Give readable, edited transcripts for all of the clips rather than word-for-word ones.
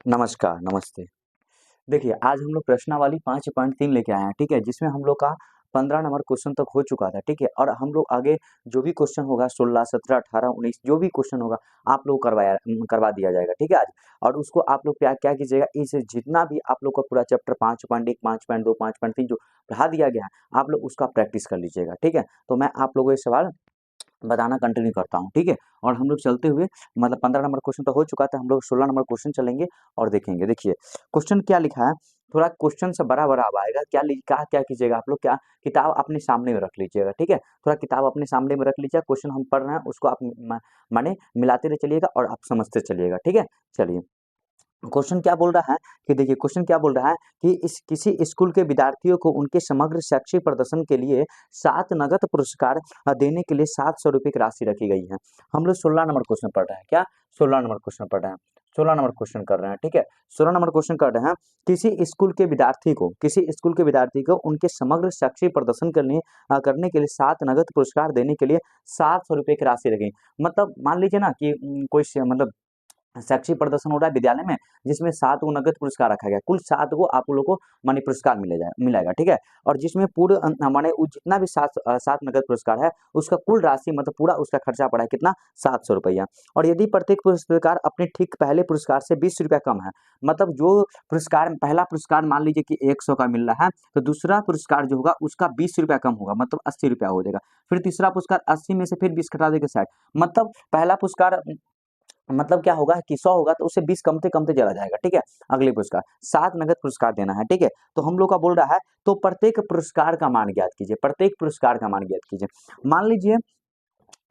नमस्कार, नमस्ते। देखिए, आज हम लोग प्रश्नावली 5.3 लेके आए हैं, ठीक है? जिसमें हम लोग का 15 नंबर क्वेश्चन तक हो चुका था, ठीक है? और हम लोग आगे जो भी क्वेश्चन होगा 16, 17, 18, 19 जो भी क्वेश्चन होगा, आप लोग करवा दिया जाएगा, ठीक है आज? और उसको आप लोग क्या क्या कीजिएगा, इस जितना भी आप लोग का पूरा चैप्टर 5.1, 5.2, 5.3 जो पढ़ा दिया गया है, आप लोग उसका प्रैक्टिस कर लीजिएगा, ठीक है? तो मैं आप लोगों को ये सवाल बताना कंटिन्यू करता हूँ, ठीक है? और हम लोग चलते हुए मतलब 15 नंबर क्वेश्चन तो हो चुका था, हम लोग 16 नंबर क्वेश्चन चलेंगे और देखेंगे। देखिए, क्वेश्चन क्या लिखा है, थोड़ा क्वेश्चन से बड़ा-बड़ा अब आएगा, क्या कीजिएगा आप लोग क्या किताब अपने सामने में रख लीजिएगा, ठीक है? थोड़ा किताब अपने सामने में रख लीजिए, क्वेश्चन हम पढ़ रहे हैं उसको आप माने मिलाते रह चलिएगा और आप समझते चलिएगा, ठीक है? चलिए। क्वेश्चन क्या बोल रहा है कि देखिए क्वेश्चन क्या बोल रहा है कि इस किसी स्कूल के विद्यार्थियों को उनके समग्र शैक्षिक प्रदर्शन के लिए 7 नगद पुरस्कार देने के लिए 700 रुपये की राशि रखी गई है। हम लोग 16 नंबर क्वेश्चन पढ़ रहे हैं क्या? 16 नंबर क्वेश्चन पढ़ रहे हैं। 16 नंबर क्वेश्चन कर रहे हैं, ठीक है? 16 नंबर क्वेश्चन कर रहे हैं, किसी स्कूल के विद्यार्थी को उनके समग्र शैक्षिक प्रदर्शन करने के लिए 7 नगद पुरस्कार देने के लिए 700 रुपये की राशि रखी। मतलब मान लीजिए ना कि मतलब शैक्षिक प्रदर्शन हो रहा है विद्यालय में, जिसमें 7 गो नगद पुरस्कार रखा गया। कुल 7 गो आप लोगों को माने पुरस्कार मिलेगा, ठीक है? और जिसमें पूर्ण माने वो जितना भी 7 नगद पुरस्कार है, उसका कुल राशि मतलब पूरा उसका खर्चा पड़ा है कितना? 700 रुपया। और यदि प्रत्येक पुरस्कार अपने ठीक पहले पुरस्कार से 20 रुपया कम है, मतलब जो पुरस्कार पहला पुरस्कार मान लीजिए कि 100 का मिल रहा है, तो दूसरा पुरस्कार जो होगा उसका 20 रुपया कम होगा, मतलब 80 रुपया हो जाएगा। फिर तीसरा पुरस्कार 80 में से फिर 20 घटा देंगे 60, मतलब पहला पुरस्कार मतलब क्या होगा कि 100 होगा तो उससे 20 कमते-कमते चला जाएगा, ठीक है? अगले पुरस्कार 7 नगद पुरस्कार देना है, ठीक है? तो हम लोग का बोल रहा है तो प्रत्येक पुरस्कार का मान ज्ञात कीजिए, प्रत्येक पुरस्कार का मान ज्ञात कीजिए। मान लीजिए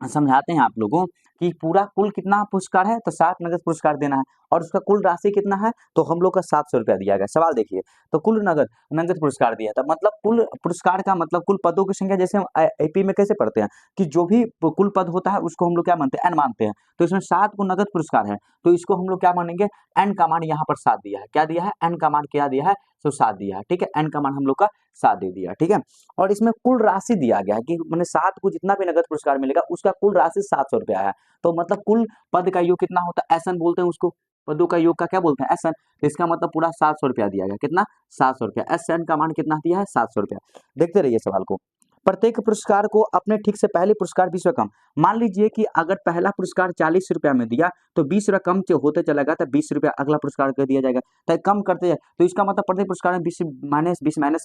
समझाते हैं आप लोगों कि पूरा कुल कितना पुरस्कार है तो 7 नगद पुरस्कार देना है और उसका कुल राशि कितना है तो हम लोग का 700 रुपया दिया गया। सवाल देखिए, तो कुल नगद नगद पुरस्कार दिया था, मतलब कुल पुरस्कार का मतलब कुल पदों की संख्या, जैसे हम एपी में कैसे पढ़ते हैं कि जो भी कुल पद होता है उसको हम लोग क्या मानते हैं? एन मानते हैं। तो इसमें 7 को नगद पुरस्कार है, तो इसको हम लोग क्या मानेंगे? एन का मान यहाँ पर 7 दिया है। क्या दिया है? एन का मान क्या दिया है? तो 7 दिया है, ठीक है? एन का मान हम लोग का 7 दे दिया, ठीक है? और इसमें कुल राशि दिया गया है कि मैंने 7 को जितना भी नगद पुरस्कार मिलेगा उसका कुल राशि 700 रुपया है। तो मतलब कुल पद का योग कितना होता है? एसएन बोलते हैं उसको। पदों का योग का क्या बोलते हैं? एसएन। तो इसका मतलब पूरा 700 रुपया दिया गया। कितना? 700 रुपया। एसएन का मान कितना दिया है? 700 रुपया। देखते रहिए सवाल को। प्रत्येक पुरस्कार को अपने ठीक से पहले पुरस्कार 20 रुपया कम। मान लीजिए कि अगर पहला पुरस्कार 40 रुपया में दिया तो 20 रुपया कम होते चला गया तो 20 रुपया अगला पुरस्कार कर दिया जाएगा। तो कम करते जाए तो इसका मतलब प्रत्येक पुरस्कार में 20 माइनस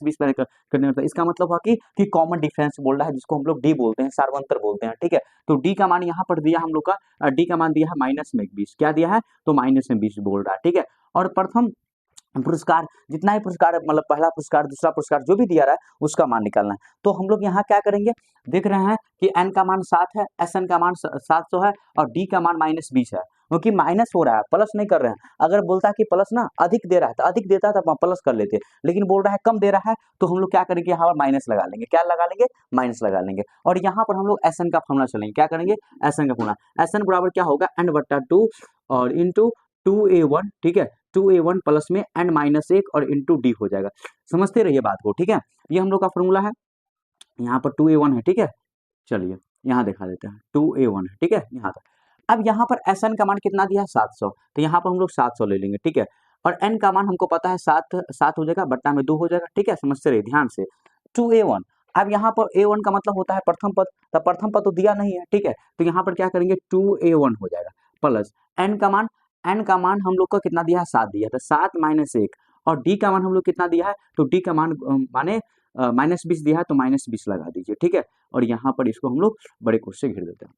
20 करने होता है। इसका मतलब हुआ कि कॉमन डिफरेंस बोल रहा है, जिसको हम लोग डी बोलते हैं, सार्वंतर बोलते हैं, ठीक है? तो डी का मान यहाँ पर दिया हम लोग का, डी का मान दिया है माइनस में 20। क्या दिया है? तो माइनस में 20 बोल रहा है, ठीक है? और प्रथम पुरस्कार जितना ही पुरस्कार मतलब पहला पुरस्कार दूसरा पुरस्कार जो भी दिया रहा है उसका मान निकालना है। तो हम लोग यहाँ क्या करेंगे? देख रहे हैं कि एन का मान 7 है, एस एन का मान 700 है और डी का मान माइनस 20 है, क्योंकि माइनस हो रहा है, प्लस नहीं कर रहे हैं। अगर बोलता है कि प्लस ना अधिक दे रहा है तो अधिक देता है तो प्लस कर लेते, लेकिन बोल रहा है कम दे रहा है तो हम लोग क्या करेंगे? यहाँ पर माइनस लगा लेंगे। क्या लगा लेंगे? माइनस लगा लेंगे। और यहाँ पर हम लोग एस एन का फॉर्मूला चलेंगे। क्या करेंगे? एस एन का फॉर्मूला। एस एन बराबर क्या होगा? एन बट्टा 2 और इंटू 2a1, ठीक है? 2a1 प्लस में n माइनस 1 और इंटू डी हो जाएगा। समझते रहिए बात को, ठीक है? ये हम लोग का फॉर्मूला है। यहाँ पर 2a1 है, ठीक है? चलिए यहाँ दिखा देते हैं, 2a1 है, ठीक है? यहाँ तक। अब यहाँ पर Sn का मान कितना दिया है? 700, तो यहाँ पर हम लोग 700 ले लेंगे, ठीक है? और n का मान हमको पता है 7 हो जाएगा, बट्टा में 2 हो जाएगा, ठीक है? समझते रहिए ध्यान से। 2a1, अब यहाँ पर a1 का मतलब होता है प्रथम पद, तो प्रथम पद तो दिया नहीं है, ठीक है? तो यहाँ पर क्या करेंगे? 2a1 हो जाएगा प्लस n का मान हम लोग का कितना दिया है? 7 दिया था, 7 माइनस 1 और d का मान हम लोग कितना दिया है? तो d का मान माने माइनस 20 दिया है तो माइनस 20 लगा दीजिए, ठीक है? और यहाँ पर इसको हम लोग बड़े कोष से घेर देते हैं।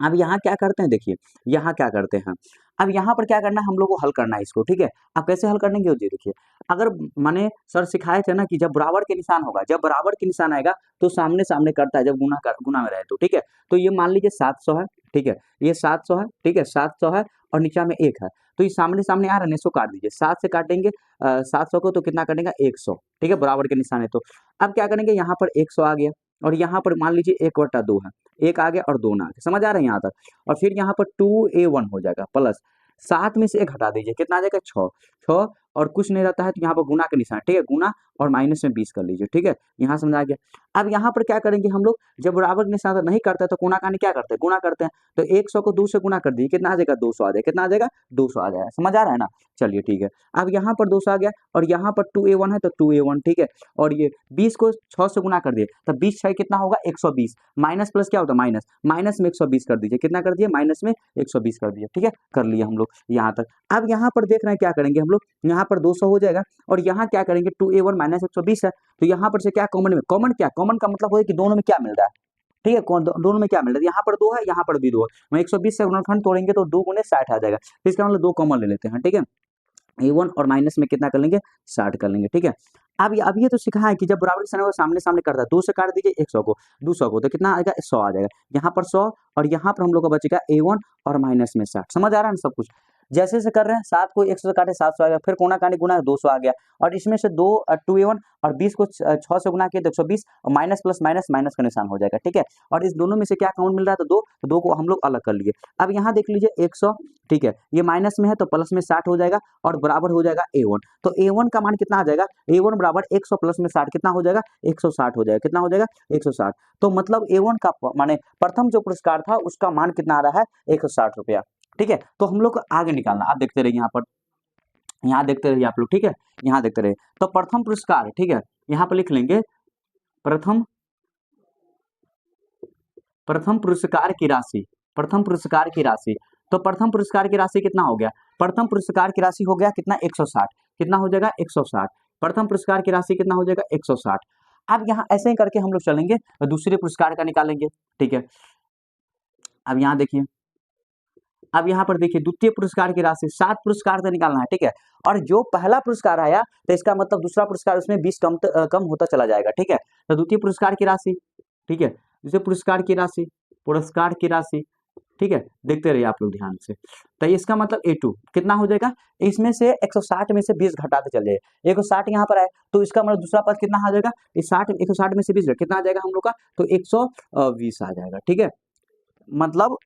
अब यहाँ क्या करते हैं? देखिए यहाँ क्या करते हैं, अब यहाँ पर क्या करना है? हम लोग को हल करना है इसको, ठीक है? अब कैसे हल करने की होती है? देखिए, अगर माने सर सिखाए थे ना कि जब बराबर के निशान होगा, जब बराबर के निशान आएगा तो सामने सामने करता है, जब गुना में रहे तो, ठीक है? तो ये मान लीजिए 700 है, ठीक है? ये 700 है, ठीक है? 700 है और नीचा में 1 है, तो ये सामने सामने आ रहा है, इसको काट दीजिए। 7 से काटेंगे 700 को तो कितना कटेगा? 100, ठीक है? बराबर के निशान है तो अब क्या करेंगे? यहाँ पर 100 आ गया और यहाँ पर मान लीजिए 1/2 है, 1 आ गया और 2 ना आ गया। समझ आ रहा है यहाँ तक? और फिर यहाँ पर 2a1 हो जाएगा प्लस 7 में से 1 हटा दीजिए, कितना आ जाएगा? 6 6 और कुछ नहीं रहता है तो यहाँ पर गुना का निशान, ठीक है, गुना और माइनस में 20 कर लीजिए, ठीक है, यहाँ समझ आ गया। अब यहाँ पर क्या करेंगे हम लोग, जब बराबर के निशान नहीं करते हैं तो कोना कानी क्या करते हैं, गुना करते हैं। तो 100 को 2 से गुना कर दिए, कितना आ जाएगा, 200 आ जाएगा, कितना आ जाएगा, 200 आ जाएगा, समझ आ रहा है ना। चलिए ठीक है, अब यहाँ पर 200 आ गया और यहाँ पर 2a1 है तो 2a1, ठीक है, और ये 20 को 6 से गुना कर दिए तो 20 6 कितना होगा, 120, माइनस प्लस क्या होता है, माइनस, माइनस में 120 कर दीजिए, कितना कर दिए, माइनस में 120 कर दिए, ठीक है, कर लिए हम लोग यहाँ तक। अब यहाँ पर देख रहे हैं क्या करेंगे हम लोग, यहाँ पर 200 हो जाएगा और यहाँ क्या करेंगे, 2a1 माइनस 120 है तो यहाँ पर से क्या कॉमन में, कॉमन क्या, कॉमन का मतलब हो कि दोनों में क्या मिल रहा है, ठीक है, दोनों में क्या मिल रहा है, यहाँ पर 2 है, यहाँ पर भी 2 है, मैं 120 से गुणनखंड तोड़ेंगे तो 2 गुने 60 आ जाएगा, तो इसका मतलब 2 कॉमन ले लेते हैं, ठीक है, a1 और माइनस में कितना कर लेंगे, 60 कर लेंगे, ठीक है। अब ये तो सिखा है कि जब बराबर के सामने सामने करता है 2 से काट दीजिए 100 को, 200 को तो कितना आएगा, 100 आ जाएगा, यहाँ पर 100 और यहाँ पर हम लोग का बचेगा a1 और माइनस में 60, समझ आ रहा है ना सब कुछ। जैसे से कर रहे हैं 7 को 100 से काटे 700 आ गया, फिर कोना कानी गुना 200 आ गया और इसमें से 2a1 और 20 को 6 से गुना किया तो 120 और माइनस प्लस माइनस माइनस का निशान हो जाएगा, ठीक है, और इस दोनों में से क्या काउंट मिल रहा है, तो 2, तो 2 को हम लोग अलग कर लिए। अब यहाँ देख लीजिए 100, ठीक है, ये माइनस में है तो प्लस में 60 हो जाएगा और बराबर हो जाएगा a1, तो a1 का मान कितना आ जाएगा, a1 बराबर 100 प्लस में 60 कितना हो जाएगा, 160 हो जाएगा, कितना हो जाएगा, 160। तो मतलब a1 का माने प्रथम जो पुरस्कार था उसका मान कितना आ रहा है, 160 रुपया, ठीक है। तो हम लोग को आगे निकालना, आप देखते रहिए यहाँ पर, यहाँ देखते रहिए आप लोग, ठीक है, यहाँ देखते रहिए। तो प्रथम पुरस्कार, ठीक है, यहाँ पर लिख लेंगे प्रथम पुरस्कार की राशि, प्रथम पुरस्कार की राशि, तो प्रथम पुरस्कार की राशि कितना हो गया, प्रथम पुरस्कार की राशि हो गया कितना, 160, कितना हो जाएगा, 160, प्रथम पुरस्कार की राशि कितना हो जाएगा, 160। अब यहाँ ऐसे ही करके हम लोग चलेंगे दूसरे पुरस्कार का निकालेंगे, ठीक है। अब यहाँ देखिए, अब यहाँ पर देखिए द्वितीय पुरस्कार की राशि 7 पुरस्कार से निकालना है, ठीक है, और जो पहला पुरस्कार आया तो इसका मतलब दूसरा पुरस्कार उसमें 20 कम होता चला जाएगा, ठीक है। तो द्वितीय पुरस्कार की राशि, ठीक है, दूसरे पुरस्कार की राशि, पुरस्कार की राशि, ठीक है, देखते रहिए आप लोग ध्यान से। तो इसका मतलब a2 कितना हो जाएगा, इसमें से 160 में से 20 घटाते चल जाए, 160 यहाँ पर है तो इसका मतलब दूसरा पद कितना आ जाएगा, इस 160 में से 20 कितना आ जाएगा हम लोग का, तो 120 आ जाएगा, ठीक है। मतलब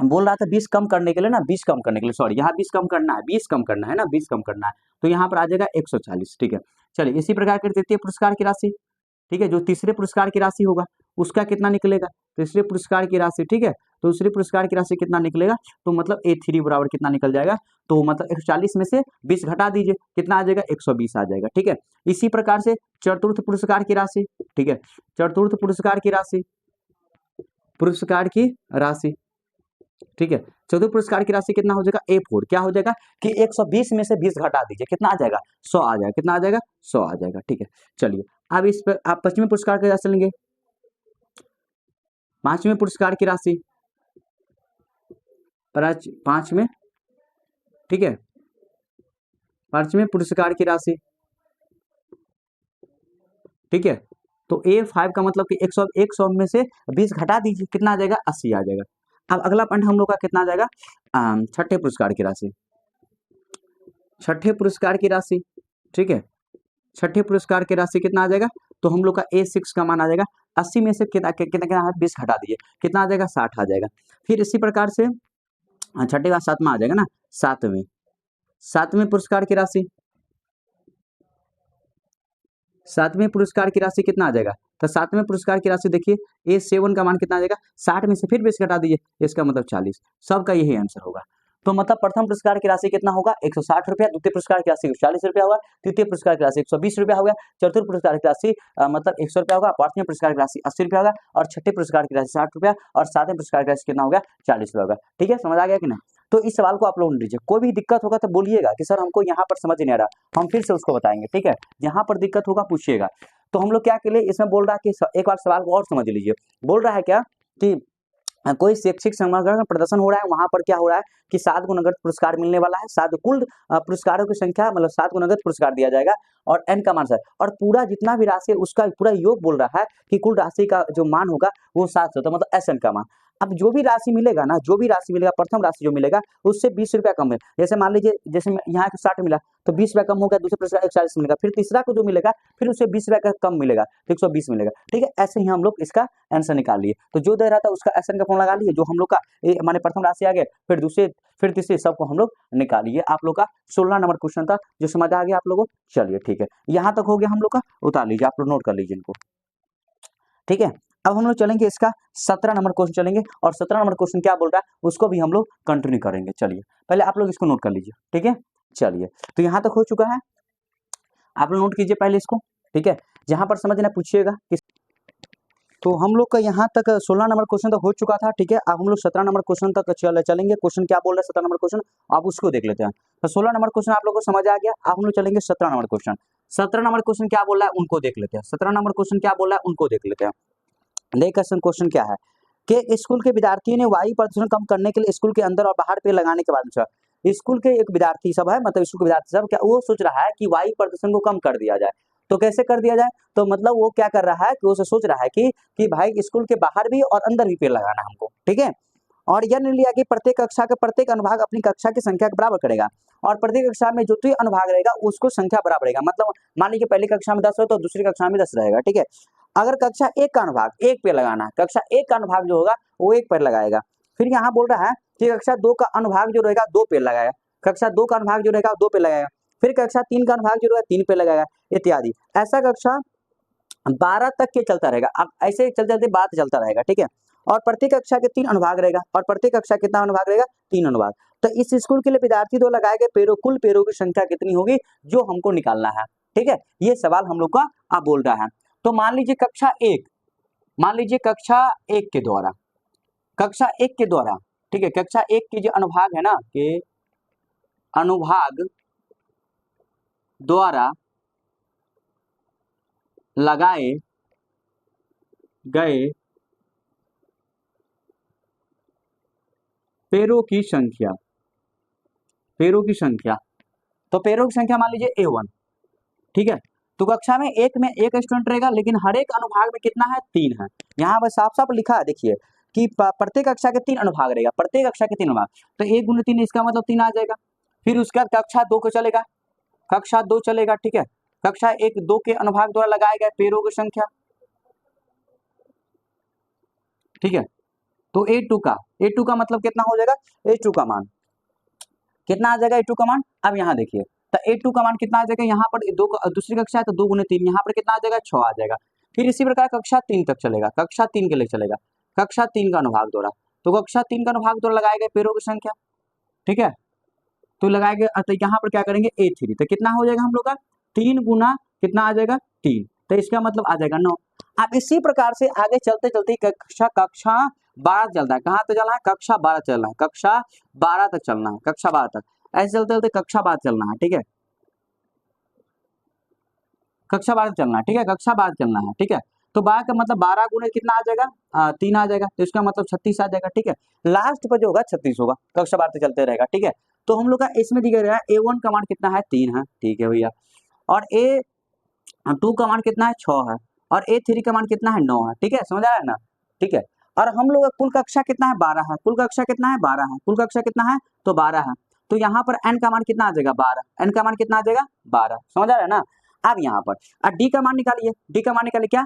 बोल रहा था 20 कम करने के लिए ना, 20 कम करने के लिए, सॉरी, यहाँ 20 कम करना है, 20 कम करना है ना, 20 कम करना है, तो यहाँ पर आ जाएगा 140, ठीक है। चलिए इसी प्रकार के तृतीय पुरस्कार की राशि, ठीक है, जो तीसरे पुरस्कार की राशि होगा उसका कितना निकलेगा, तीसरे पुरस्कार की राशि, ठीक है, तो दूसरे पुरस्कार की राशि कितना निकलेगा, तो मतलब a3 बराबर कितना निकल जाएगा, तो मतलब 140 में से 20 घटा दीजिए, कितना आ जाएगा, 120 आ जाएगा, ठीक है। इसी प्रकार से चतुर्थ पुरस्कार की राशि, ठीक है, चतुर्थ पुरस्कार की राशि, पुरस्कार की राशि, ठीक है, चतुर्थ पुरस्कार की राशि कितना हो जाएगा, a4, क्या हो जाएगा कि 120 में से 20 घटा दीजिए, कितना आ जाएगा, 100 आ जाएगा, कितना आ जाएगा, 100 आ जाएगा, ठीक है। चलिए अब इस पर आप पश्चिमी पुरस्कार की राशि लेंगे, पांचवें पुरस्कार की राशि, पांचवें, ठीक है, पांचवें पुरस्कार की राशि, ठीक है, तो a5 का मतलब कि 100 में से 20 घटा दीजिए, कितना आ जाएगा, 80 आ जाएगा। अब अगला पॉइंट हम लोग का कितना आ जाएगा, छठे पुरस्कार की राशि, छठे पुरस्कार की राशि, ठीक है, छठे पुरस्कार की राशि कितना आ जाएगा, तो हम लोग का a6 का मान आ जाएगा 80 में से कितना कितना 20 घटा दीजिए, कितना आ जाएगा, 60 आ जाएगा। फिर इसी प्रकार से छठे का सातवां आ जाएगा ना, सातवें पुरस्कार की राशि, सातवें पुरस्कार की राशि कितना आ जाएगा, तो सातवें पुरस्कार की राशि देखिए a7 का मान कितना आ जाएगा, 60 में से फिर 20 घटा दीजिए, इसका मतलब 40, सबका यही आंसर होगा। तो मतलब प्रथम पुरस्कार की राशि कितना होगा, 160 रुपया, द्वितीय पुरस्कार की राशि 40 रुपया होगा, तृतीय पुरस्कार की राशि 120 रुपया होगा, चतुर्थ पुरस्कार की राशि मतलब 100 रुपया होगा, पांचवें पुरस्कार की राशि 80 रुपया होगा और छठे पुरस्कार की राशि 60 रुपया और सातवें पुरस्कार की राशि कितना होगा, 40 रुपया होगा, ठीक है, समझ आ गया कि नहीं। तो इस सवाल को आप लोग लीजिए, कोई भी दिक्कत होगा तो बोलिएगा कि सर हमको यहाँ पर समझ नहीं आ रहा, हम फिर से उसको बताएंगे, ठीक है, जहाँ पर दिक्कत होगा पूछिएगा। तो हम लोग क्या के लिए इसमें बोल रहा है कि एक बार सवाल को और समझ लीजिए, बोल रहा है क्या कि कोई शैक्षिक समारोह में प्रदर्शन हो रहा है, वहां पर क्या हो रहा है कि 7 को नगद पुरस्कार मिलने वाला है, 7 कुल पुरस्कारों की संख्या मतलब 7 को नगद पुरस्कार दिया जाएगा और n का मान 7 और पूरा जितना भी राशि है उसका पूरा योग बोल रहा है कि कुल राशि का जो मान होगा वो 700, तो मतलब SN का मान। अब जो भी राशि मिलेगा ना, जो भी राशि मिलेगा, प्रथम राशि जो मिलेगा उससे 20 रुपया कम है। जैसे मान लीजिए, जैसे यहाँ 60 मिला तो 20 रुपया कम हो गया, दूसरे प्रश्न का 140 मिलेगा, फिर तीसरा को जो मिलेगा फिर उससे 20 रुपया का कम मिलेगा तो 120 मिलेगा। ठीक है, ऐसे ही हम लोग इसका आंसर निकाल लिए। तो जो दे रहा था उसका आंसर का फॉर्मूला लगा लिए, जो हम लोग का माने प्रथम राशि आ गया, फिर दूसरे, फिर तीसरे, सबको हम लोग निकालिए। आप लोग का 16 नंबर क्वेश्चन था, जो समझ आ गया आप लोगों को। चलिए ठीक है, यहाँ तक हो गया हम लोग का, उतार लीजिए, आप लोग नोट कर लीजिए इनको। ठीक है, अब हम लोग चलेंगे इसका 17 नंबर क्वेश्चन चलेंगे, और 17 नंबर क्वेश्चन क्या बोल रहा है उसको भी हम लोग कंटिन्यू करेंगे। चलिए पहले आप लोग इसको नोट कर लीजिए। ठीक है, चलिए तो यहाँ तक हो चुका है, आप लोग नोट कीजिए पहले इसको। ठीक है, जहाँ पर समझना पूछिएगा किस, तो हम लोग का यहाँ तक 16 नंबर क्वेश्चन तक हो चुका था। ठीक है, अब हम लोग 17 नंबर क्वेश्चन तक चलेंगे। क्वेश्चन क्या बोल रहा है 17 नंबर क्वेश्चन, आप उसको देख लेते हैं। तो 16 नंबर क्वेश्चन आप लोग को समझ आ गया, अब हम लोग चलेंगे 17 नंबर क्वेश्चन। 17 नंबर क्वेश्चन क्या बोल रहा है उनको देख लेते हैं। 17 नंबर क्वेश्चन क्या बोल रहा है उनको देख लेते हैं। देखिए क्वेश्चन क्या है कि स्कूल के विद्यार्थियों ने वायु प्रदूषण कम करने के लिए स्कूल के अंदर और बाहर पेड़ लगाने के बाद अच्छा, स्कूल के एक विद्यार्थी सब है, मतलब स्कूल के विद्यार्थी सब क्या वो सोच रहा है कि वायु प्रदूषण को कम कर दिया जाए। तो कैसे कर दिया जाए, तो मतलब वो क्या कर रहा है कि वो सोच रहा है कि भाई स्कूल के बाहर भी और अंदर भी पेड़ लगाना हमको। ठीक है, और यह निर्णय लिया कि प्रत्येक कक्षा का प्रत्येक अनुभाग अपनी कक्षा की संख्या के बराबर करेगा, और प्रत्येक कक्षा में जो भी अनुभाग रहेगा उसको संख्या बराबर रहेगा। मतलब मान लीजिए पहली कक्षा में 10 हो तो दूसरी कक्षा में 10 रहेगा। ठीक है, अगर कक्षा एक का अनुभाग एक पेड़ लगाना है, कक्षा एक का अनुभाग जो होगा वो एक पेड़ लगाएगा। फिर यहाँ बोल रहा है कि कक्षा 2 का अनुभाग जो रहेगा 2 पेड़ लगाएगा, कक्षा 2 का अनुभाग जो रहेगा 2 पेड़ लगाएगा, फिर कक्षा 3 का अनुभाग जो रहेगा 3 पेड़ लगाएगा, इत्यादि। ऐसा कक्षा 12 तक के चलता रहेगा। अब ऐसे चलते चलते 12 तक चलता रहेगा। ठीक है, और प्रत्येक कक्षा के 3 अनुभाग रहेगा, और प्रत्येक कक्षा कितना अनुभाग रहेगा 3 अनुभाग। तो इस स्कूल के लिए विद्यार्थी द्वारा लगाए गए पेड़ों, कुल पेड़ों की संख्या कितनी होगी, जो हमको निकालना है। ठीक है, ये सवाल हम लोग का अब बोल रहा है। तो मान लीजिए कक्षा 1, मान लीजिए कक्षा 1 के द्वारा, कक्षा 1 के द्वारा, ठीक है, कक्षा 1 के जो अनुभाग है ना, के अनुभाग द्वारा लगाए गए पेड़ों की संख्या, पेड़ों की संख्या, तो पेड़ों की संख्या मान लीजिए A1। ठीक है, तो कक्षा में एक स्टूडेंट रहेगा, लेकिन हर एक अनुभाग में कितना है 3 है। यहाँ पर साफ साफ लिखा है, देखिए कि प्रत्येक कक्षा के 3 अनुभाग रहेगा, प्रत्येक कक्षा के 3 अनुभाग, तो 1 गुने 3 इसका मतलब 3 आ जाएगा। फिर उसके बाद कक्षा 2 को चलेगा, कक्षा 2 चलेगा। ठीक है, कक्षा 1 2 के अनुभाग द्वारा लगाए गए पेड़ों की संख्या। ठीक है, तो A2 का मतलब कितना हो जाएगा, A2 का मान कितना आ जाएगा, A2 का मान। अब यहाँ देखिए, तो A2 का मान कितना आ जाएगा, यहाँ पर दूसरी कक्षा है तो 2 गुने 3, यहाँ पर कितना आ जाएगा 6 आ जाएगा। फिर इसी प्रकार कक्षा 3 तक चलेगा, कक्षा 3 के लिए चलेगा, कक्षा 3 का अनुभाग द्वारा, तो कक्षा 3 का अनुभाग द्वारा लगाए गए पेड़ों की संख्या। ठीक है, तो लगाएंगे, तो यहाँ पर क्या करेंगे A3, तो कितना हो जाएगा हम लोग का 3 गुना कितना आ जाएगा 3, तो इसका मतलब आ जाएगा 9। अब इसी प्रकार से आगे चलते चलते कक्षा 12 चलता है, कहाँ तक चलना है, कक्षा 12 चलना है, कक्षा 12 तक चलना है, कक्षा 12 तक, ऐसे चलते चलते कक्षा 12 चलना है। ठीक है, कक्षा 12 चलना है। ठीक है, कक्षा 12 चलना है। ठीक है, तो 12 का मतलब 12 गुने कितना आ जाएगा 3 आ जाएगा, तो इसका मतलब 36 आ जाएगा। ठीक है, लास्ट पर जो होगा 36 होगा, कक्षा 12 तक चलते रहेगा। ठीक है, तो हम लोग का इसमें दिया गया है A1 का मान कितना है 3 है। ठीक है भैया, और A2 का मान कितना है 6 है, और A3 का मान कितना है 9 है। ठीक है, समझ आया ना। ठीक है, और हम लोग का कुल कक्षा कितना है 12 है, कुल कक्षा कितना है 12 है, कुल कक्षा कितना है तो 12 है। तो यहाँ पर n का मान कितना आ जाएगा 12, n का मान कितना आ जाएगा 12, समझ आ रहा है ना। अब यहाँ पर D का मान निकालिए, D का मान निकालिए क्या,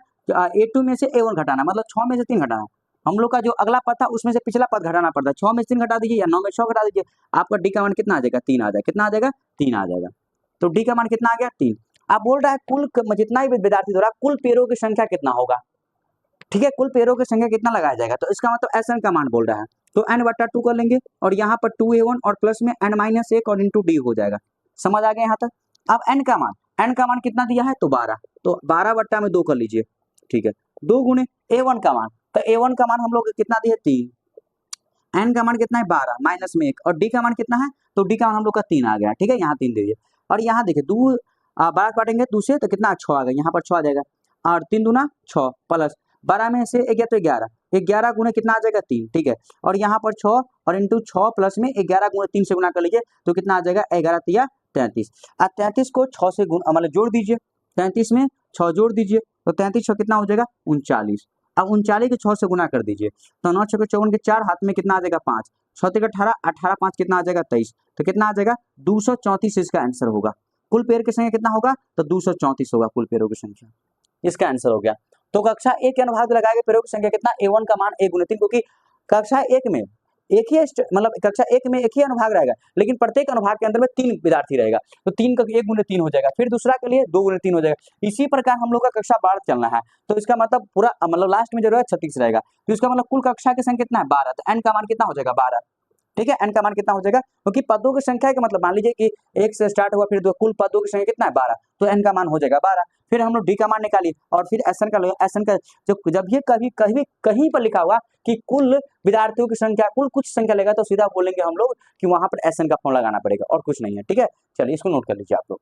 A2 में से A1 घटाना, मतलब 6 में से 3 घटाना। हम लोग का जो अगला पद था उसमें से पिछला पद घटाना पड़ता है, 6 में से 3 घटा दीजिए या 9 में 6 घटा दीजिए, आपका D का मान कितना आ जाएगा 3 आ जाएगा, कितना आ जाएगा 3 आ जाएगा। तो D का मान कितना आ गया 3। अब बोल रहा है कुल जितना भी विद्यार्थी द्वारा कुल पेड़ों की संख्या कितना होगा। ठीक है, कुल पेड़ों की संख्या कितना लगाया जाएगा, तो इसका मतलब SN का मान बोल रहा है, तो n/2 कर लेंगे, और यहाँ पर 2A1 और प्लस में n-1 और इंटू D हो जाएगा। समझ आ गया यहाँ तक। अब n का मान कितना दिया है तो 12, तो 12/2 कर लीजिए। ठीक है, 2 गुने A1 का मान, तो A1 का मान हम लोग कितना दिए 3, n का मान कितना है 12 माइनस में 1, और D का मान कितना है, तो D का मान हम लोग का 3 आ गया। ठीक है, यहाँ 3 दे दिए, और यहाँ देखिए 12 काटेंगे 2 से तो कितना 6 आ गया, यहाँ पर 6 आ जाएगा, और 3 दूना 6 प्लस 12 में से 1 तो 11, 11 गुने कितना आ जाएगा 3। ठीक है, और यहाँ पर 6 और इंटू 6 प्लस में 11 गुने 3 से गुना कर लीजिए, तो कितना आ जाएगा 11 तिया 33। अब 33 को 6 से मतलब जोड़ दीजिए, 33 में 6 जोड़ दीजिए, तो 33 6 कितना हो जाएगा 39। अब 39 को 6 से गुना कर दीजिए, तो 9 6 54 के 4, हाथ में कितना आ जाएगा 5, 6 3 18, 18 5 कितना आ जाएगा 23, तो कितना आ जाएगा 234 इसका आंसर होगा। कुल पेयर की संख्या कितना होगा, तो 234 होगा कुल पेड़ों की संख्या, इसका आंसर हो गया। तो कक्षा 1 के अनुभाग लगाएंगे पेड़ों की संख्या कितना, A1 का मान A × 3, क्योंकि कक्षा 1 में एक ही मतलब कक्षा 1 में एक ही अनुभाग रहेगा, लेकिन प्रत्येक अनुभाग के अंदर में 3 विद्यार्थी रहेगा, तो 3 का 1 × 3 हो जाएगा, फिर दूसरा के लिए 2 × 3 हो जाएगा। इसी प्रकार हम लोग का कक्षा 12 चलना है, तो इसका मतलब पूरा मतलब लास्ट में जो है 36 रहेगा, तो इसका मतलब कुल कक्षा की संख्या कितना है 12, तो n का मान कितना हो जाएगा 12, ठीक है, n का मान कितना हो जाएगा, क्योंकि पदों की संख्या का मतलब मान लीजिए कि 1 से स्टार्ट हुआ, फिर कुल पदों की संख्या कितना है 12, तो n का मान हो जाएगा 12। फिर हम लोग d का मान निकालिए और फिर SN का लो, SN का जब ये कहीं पर लिखा हुआ कि कुल विद्यार्थियों की संख्या कुल कुछ संख्या लेगा, तो सीधा बोलेंगे हम लोग कि वहां पर SN का फॉर्म लगाना पड़ेगा और कुछ नहीं है, ठीक है। चलिए इसको नोट कर लीजिए आप लोग।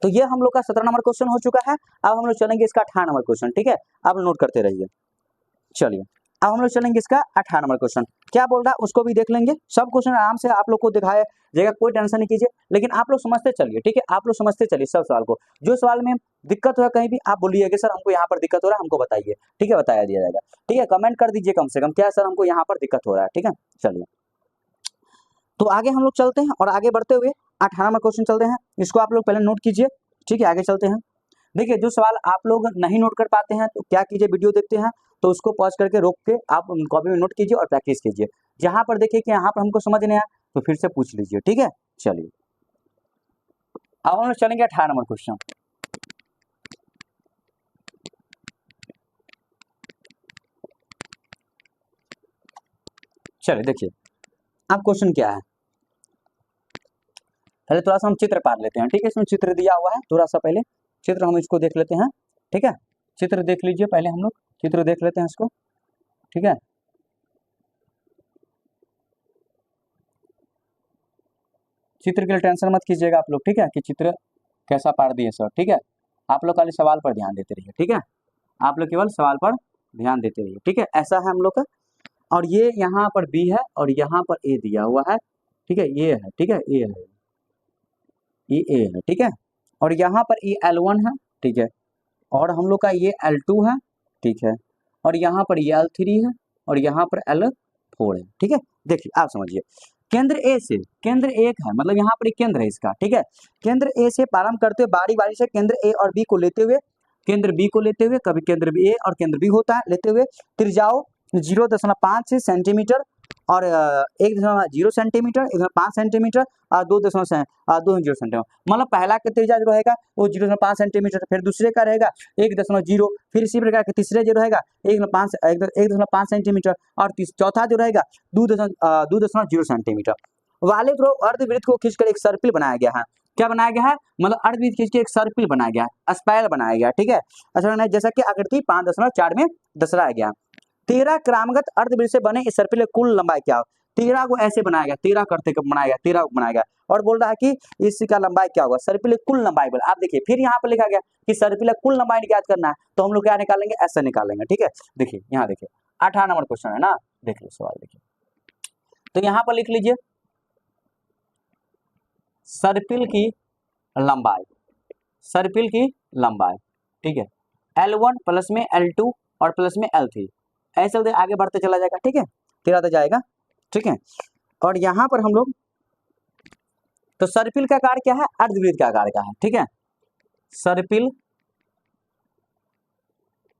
तो ये हम लोग का 17 नंबर क्वेश्चन हो चुका है। अब हम लोग चलेंगे इसका 18 नंबर क्वेश्चन, ठीक है, आप नोट करते रहिए। चलिए अब हम लोग चलेंगे इसका 18 नंबर क्वेश्चन, क्या बोल रहा है उसको भी देख लेंगे। सब क्वेश्चन आराम से आप लोग को दिखाया जाएगा, कोई टेंशन नहीं कीजिए, लेकिन आप लोग समझते चलिए, ठीक है, आप लोग समझते चलिए सब सवाल को। जो सवाल में दिक्कत हो कहीं भी आप बोलिए कि सर हमको यहाँ पर दिक्कत हो रहा है, हमको बताइए, ठीक है, बताया दिया जाएगा, ठीक है, कमेंट कर दीजिए कम से कम, क्या सर हमको यहाँ पर दिक्कत हो रहा है, ठीक है। चलिए तो आगे हम लोग चलते हैं और आगे बढ़ते हुए 18 नंबर क्वेश्चन चलते हैं, इसको आप लोग पहले नोट कीजिए, ठीक है, आगे चलते हैं। देखिए जो सवाल आप लोग नहीं नोट कर पाते हैं तो क्या कीजिए, वीडियो देखते हैं तो उसको पॉज करके रोक के आप कॉपी में नोट कीजिए और प्रैक्टिस कीजिए। जहां पर देखिए कि यहाँ पर हमको समझ नहीं आया तो फिर से पूछ लीजिए, ठीक है। चलिए अब हम लोग चलेंगे 18 नंबर क्वेश्चन। चलिए देखिए अब क्वेश्चन क्या है, पहले थोड़ा सा हम चित्र पार लेते हैं, ठीक है, इसमें चित्र दिया हुआ है, थोड़ा सा पहले चित्र हम इसको देख लेते हैं, ठीक है, चित्र देख लीजिए, पहले हम लोग चित्र देख लेते हैं इसको, ठीक है। चित्र के लिए टेंशन मत कीजिएगा आप लोग, ठीक है, कि चित्र कैसा पार दिए सर, ठीक है, आप लोग खाली सवाल पर ध्यान देते रहिए, ठीक है, आप लोग केवल सवाल पर ध्यान देते रहिए, ठीक है, ऐसा है हम लोग का। और ये यहाँ पर B है और यहाँ पर A दिया हुआ है, ठीक है, ये है, ठीक है, ये है, ये A है, ठीक है, और यहाँ पर ये L1 है, ठीक है, और हम लोग का ये L2 है, ठीक है, और यहाँ पर ये L3 है और यहाँ पर L4 है, ठीक है। देखिए आप समझिए, केंद्र A से केंद्र एक है, मतलब यहाँ पर एक केंद्र है इसका, ठीक है, केंद्र A से प्रारंभ करते हुए बारी बारी से केंद्र A और B को लेते हुए, केंद्र B को लेते हुए, कभी केंद्र A और केंद्र B होता है लेते हुए, त्रिज्याओं 0.5 सेंटीमीटर और 1.0 सेंटीमीटर, 1.5 सेंटीमीटर और 2.2 सेंटीमीटर, मतलब पहला का त्रिज्या जो रहेगा वो 0.5 सेंटीमीटर, फिर दूसरे का रहेगा 1.0, फिर इसी प्रकार के तीसरे जो रहेगा 1.5 सेंटीमीटर और चौथा जो रहेगा 2.0 सेंटीमीटर वाले अर्धवृत्त को खींचकर एक सर्पिल बनाया गया है। क्या बनाया गया है, मतलब अर्धवृत्त खींच के एक सर्पिल बनाया गया है, स्पाइरल बनाया गया, ठीक है, अच्छा जैसा कि आकृति 5.4 में दर्शाया गया। 13 क्रमागत अर्धवृत्त से बने इस सर्पिल की कुल लंबाई क्या हो, 13 को ऐसे बनाया गया, 13 करते बनाया गया, 13 बनाया गया, और बोल रहा है कि इसका लंबाई क्या होगा, सर्पिल की कुल लंबाई बोला। आप देखिए फिर यहाँ पर लिखा गया कि सर्पिल की कुल लंबाई ज्ञात करना है, तो हम लोग क्या निकालेंगे, ऐसा निकालेंगे, ठीक है। देखिए यहाँ देखिए 18 नंबर क्वेश्चन है ना, देखिए सवाल देखिए, तो यहाँ पर लिख लीजिए सर्पिल की लंबाई, सर्पिल की लंबाई, ठीक है, L1 प्लस में L2 और प्लस में L3, ऐसे आगे बढ़ते चला जाएगा, ठीक है, 13 तक जाएगा, ठीक है। और यहाँ पर हम लोग तो सर्पिल का आकार क्या है, अर्धवृत्त का आकार क्या है, ठीक है, सर्पिल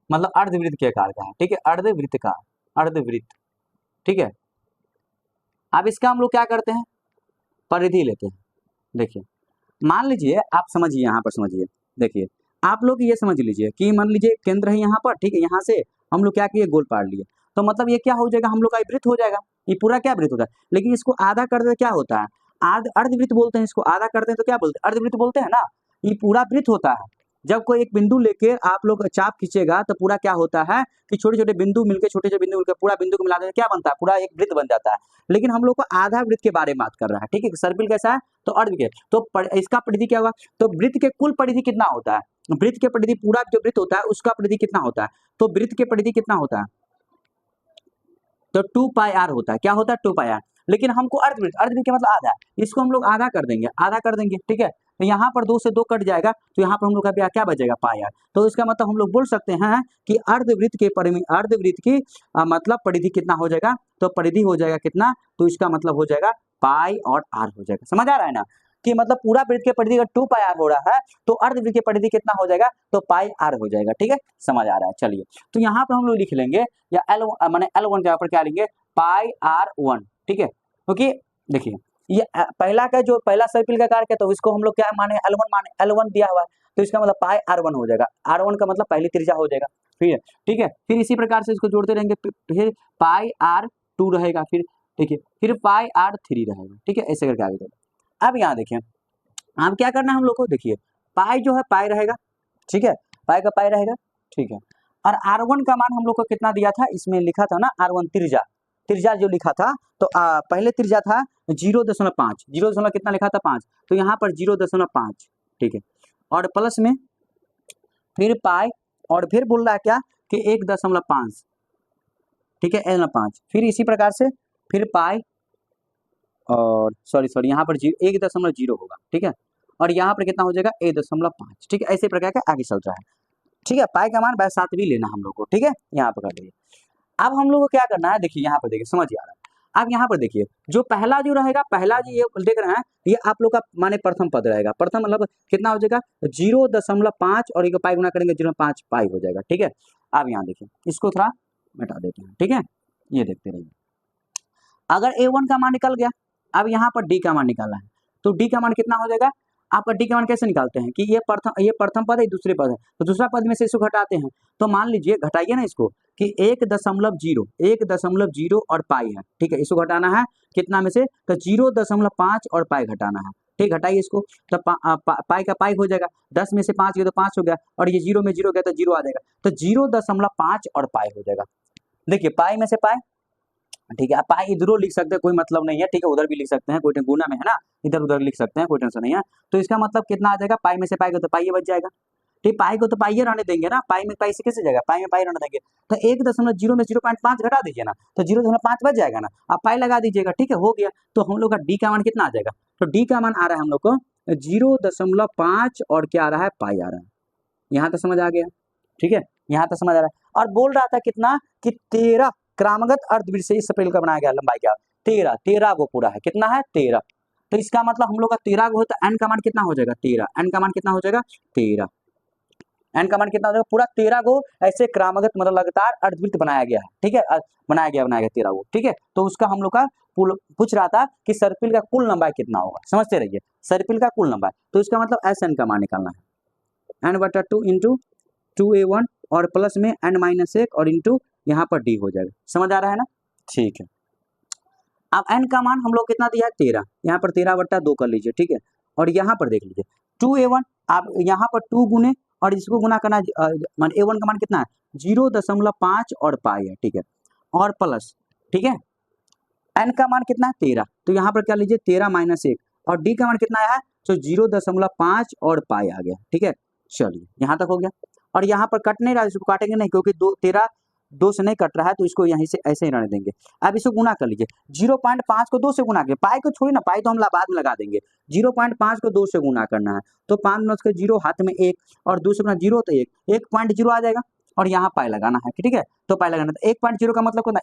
मतलब अर्धवृत्त के आकार का है, ठीक है, अर्धवृत्त का, अर्धवृत्त, ठीक है। अब इसका हम लोग क्या करते हैं, परिधि लेते हैं। देखिए मान लीजिए आप समझिए, यहाँ पर समझिए, देखिए आप लोग ये समझ लीजिए कि मान लीजिए केंद्र है यहाँ पर, ठीक है, यहाँ से हम लोग क्या किए, गोल पार लिए, तो मतलब ये क्या हो जाएगा, हम लोग का वृत्त हो जाएगा, ये पूरा क्या वृत्त होता है, लेकिन इसको आधा कर दे क्या होता है, अर्धवृत्त बोलते हैं, इसको आधा करते हैं तो क्या बोलते हैं, अर्धवृत्त बोलते हैं ना। ये पूरा वृत्त होता है, जब कोई एक बिंदु लेके आप लोग चाप खींचेगा तो पूरा क्या होता है कि छोटे छोटे बिंदु मिलकर, छोटे छोटे बिंदु मिलकर पूरा बिंदु को मिला देते क्या बनता है, पूरा एक वृत्त बन जाता है। लेकिन हम लोग को आधा वृत्त के बारे में बात कर रहा है, ठीक है, सर्पिल कैसा है तो अर्धवृत्त, तो इसका परिधि क्या होगा, तो वृत्त के कुल परिधि कितना होता है, वृत्त के परिधि पूरा जो वृत्त होता है उसका परिधि कितना होता है, तो वृत्त के परिधि कितना होता है, तो 2πr होता है, क्या होता है 2πr। लेकिन हमको अर्धवृत्त, अर्धवृत्त का मतलब आधा, इसको हम लोग आधा कर देंगे, आधा कर देंगे, ठीक है, तो यहाँ पर 2 से 2 कट जाएगा, तो यहाँ पर हम लोग का क्या बचेगा, पाई आर। तो इसका मतलब हम लोग बोल सकते हैं कि अर्धवृत्त की मतलब परिधि कितना हो जाएगा, तो परिधि हो जाएगा कितना, तो इसका मतलब हो जाएगा पाई और आर हो जाएगा। समझ आ रहा है ना, कि मतलब पूरा वृत्त की परिधि अगर 2 पाई आर हो रहा है तो अर्धवृत्त की परिधि कितना हो जाएगा, तो पाई आर हो जाएगा। ठीक है, समझ आ रहा है। चलिए, तो यहाँ पर हम लोग लिख लेंगे या एल माने L1 के यहाँ पर क्या लेंगे, पाई आर 1। ठीक है, क्योंकि देखिए ये पहला का जो पहला सर्पिल का कारक है, तो इसको हम लोग क्या माने, L1 दिया हुआ है, तो इसका मतलब पाई R1 हो जाएगा। R1 का मतलब पहली त्रिज्या हो जाएगा। ठीक है, फिर इसी प्रकार से इसको जोड़ते रहेंगे, फिर पाई R2 रहेगा, फिर देखिए फिर पाई R3 रहेगा। ठीक है, ऐसे करके आगे चलो। अब यहाँ देखिए अब क्या करना है हम लोग को, देखिए पाई जो है पाई रहेगा। ठीक है, पाई का पाई रहेगा। ठीक है, और R1 का मान हम लोग को कितना दिया था, इसमें लिखा था ना R1 त्रिज्या जो लिखा था, तो पहले त्रिज्या था 0.5, 0 कितना लिखा था 5, तो यहाँ पर 0.5। ठीक है, और प्लस में फिर पाई, और फिर बोल रहा है क्या कि 1.5। ठीक है, 1.5, फिर इसी प्रकार से फिर पाई, और सॉरी यहाँ पर 1.0 होगा। ठीक है, और यहाँ पर कितना हो जाएगा 1.5। ठीक है, ऐसे प्रकार का आगे चल रहा है। ठीक है, पाई का मान 7 भी लेना हम लोग को। ठीक है, यहाँ पर कर लीजिए। अब हम लोग को क्या करना है, देखिए यहाँ पर देखिए समझ आ रहा है। अब यहाँ पर देखिए जो पहला जो रहेगा, पहला जो ये देख रहे हैं, ये आप लोग का माने प्रथम पद रहेगा। प्रथम मतलब कितना हो जाएगा 0.5, और एक पाई गुना करेंगे 0.5 पाई हो जाएगा। ठीक है, अब यहाँ देखिए इसको थोड़ा मिटा देते हैं। ठीक है, ये देखते रहिए। अगर A1 का मान निकल गया, अब यहाँ पर D का मान निकालना है, तो D का मान कितना हो जाएगा, आपका D का मान कैसे निकालते हैं कि ये प्रथम पद है, दूसरे पद है, तो दूसरा पद में से इसको घटाते हैं। तो मान लीजिए घटाइए ना इसको कि 1.0 और पाई है। ठीक है, इसको घटाना है कितना में से, तो 0.5 और पाई घटाना है। ठीक, घटाइए इसको, तो पाई का पाई हो जाएगा, 10 में से 5 गया तो 5 हो गया, और ये 0 में 0 गया तो 0 आ जाएगा, तो 0.5 और पाई हो जाएगा। देखिए पाई में से पाई, ठीक है, आप पाई इधरों लिख सकते हैं, कोई मतलब नहीं है। ठीक है, उधर भी लिख सकते हैं, कोई गुना में है ना, इधर उधर लिख सकते हैं, कोई टेंशन नहीं है। तो इसका मतलब कितना आ जाएगा, पाई में से पाई को तो पाई बच जाएगा। ठीक, पाई को तो पाई रहने देंगे ना, पाई में पाई से कैसे जाएगा, पाई में पाई रहने देंगे, तो 1.0 में 0.5 घटा दीजिए ना, तो 0.5 बच जाएगा ना, आप पाई लगा दीजिएगा। ठीक है, हो गया। तो हम लोग का डी का मान कितना आ जाएगा, तो डी का मान आ रहा है हम लोग को 0.5 और क्या आ रहा है, पाई आ रहा है। यहाँ तक समझ आ गया। ठीक है, यहाँ तक समझ आ रहा है। और बोल रहा था कितना कि 13 क्रमागत अर्धवृत्त से इस सर्पिल का बनाया गया, लंबाई क्या 13 वो पूरा है, कितना है 13। तो इसका मतलब हम लोग का 13 को है, तो एन का मान कितना हो जाएगा 13, एन का मान कितना हो जाएगा 13, एन का मान कितना हो जाएगा पूरा 13 को ऐसे क्रमागत मतलब लगातार अर्धवृत्त बनाया गया है। ठीक है, बनाया गया 13 को। ठीक है, तो उसका हम लोग का पूछ रहा था कि सर्पिल का कुल लंबाई कितना होगा, समझते रहिए, सर्पिल का कुल लंबाई, तो इसका मतलब एस एन का मान निकालना है, n/2 इंटू 2a1 और प्लस में n-1 और इंटू यहाँ पर d हो जाएगा। समझ आ रहा है ना, ठीक है। अब n का मान हम लोग कितना दिया है 13, यहाँ पर 13/2 कर लीजिए। ठीक है, और यहाँ पर देख लीजिए 2a1, आप यहाँ पर 2 गुने और इसको गुना करना, मान a1 का मान कितना है 0.5 और पाई है। ठीक है, और प्लस, ठीक है, n का मान कितना है 13, तो यहाँ पर क्या लीजिए 13-1, और d का मान कितना आया है, तो 0.5 और पाई आ गया। ठीक है, चलिए यहाँ तक हो गया। और यहाँ पर कट नहीं रहा, इसको काटेंगे नहीं, क्योंकि 13 2 से नहीं कट रहा है, तो इसको यहीं से ऐसे ही रहने देंगे। अब इसको गुना कर लीजिए, 0.5 को 2 से गुना कीजिए, पाई को छोड़िए ना, पाई तो हम बाद में लगा देंगे, 0.5 को 2 से गुना करना है, तो 5 के 0 हाथ में 1 और 2 से गुना 0 तो 1.0 आ जाएगा, और यहाँ पाई लगाना है। ठीक है, तो पाई लगाना, तो 1.0 का मतलब कितना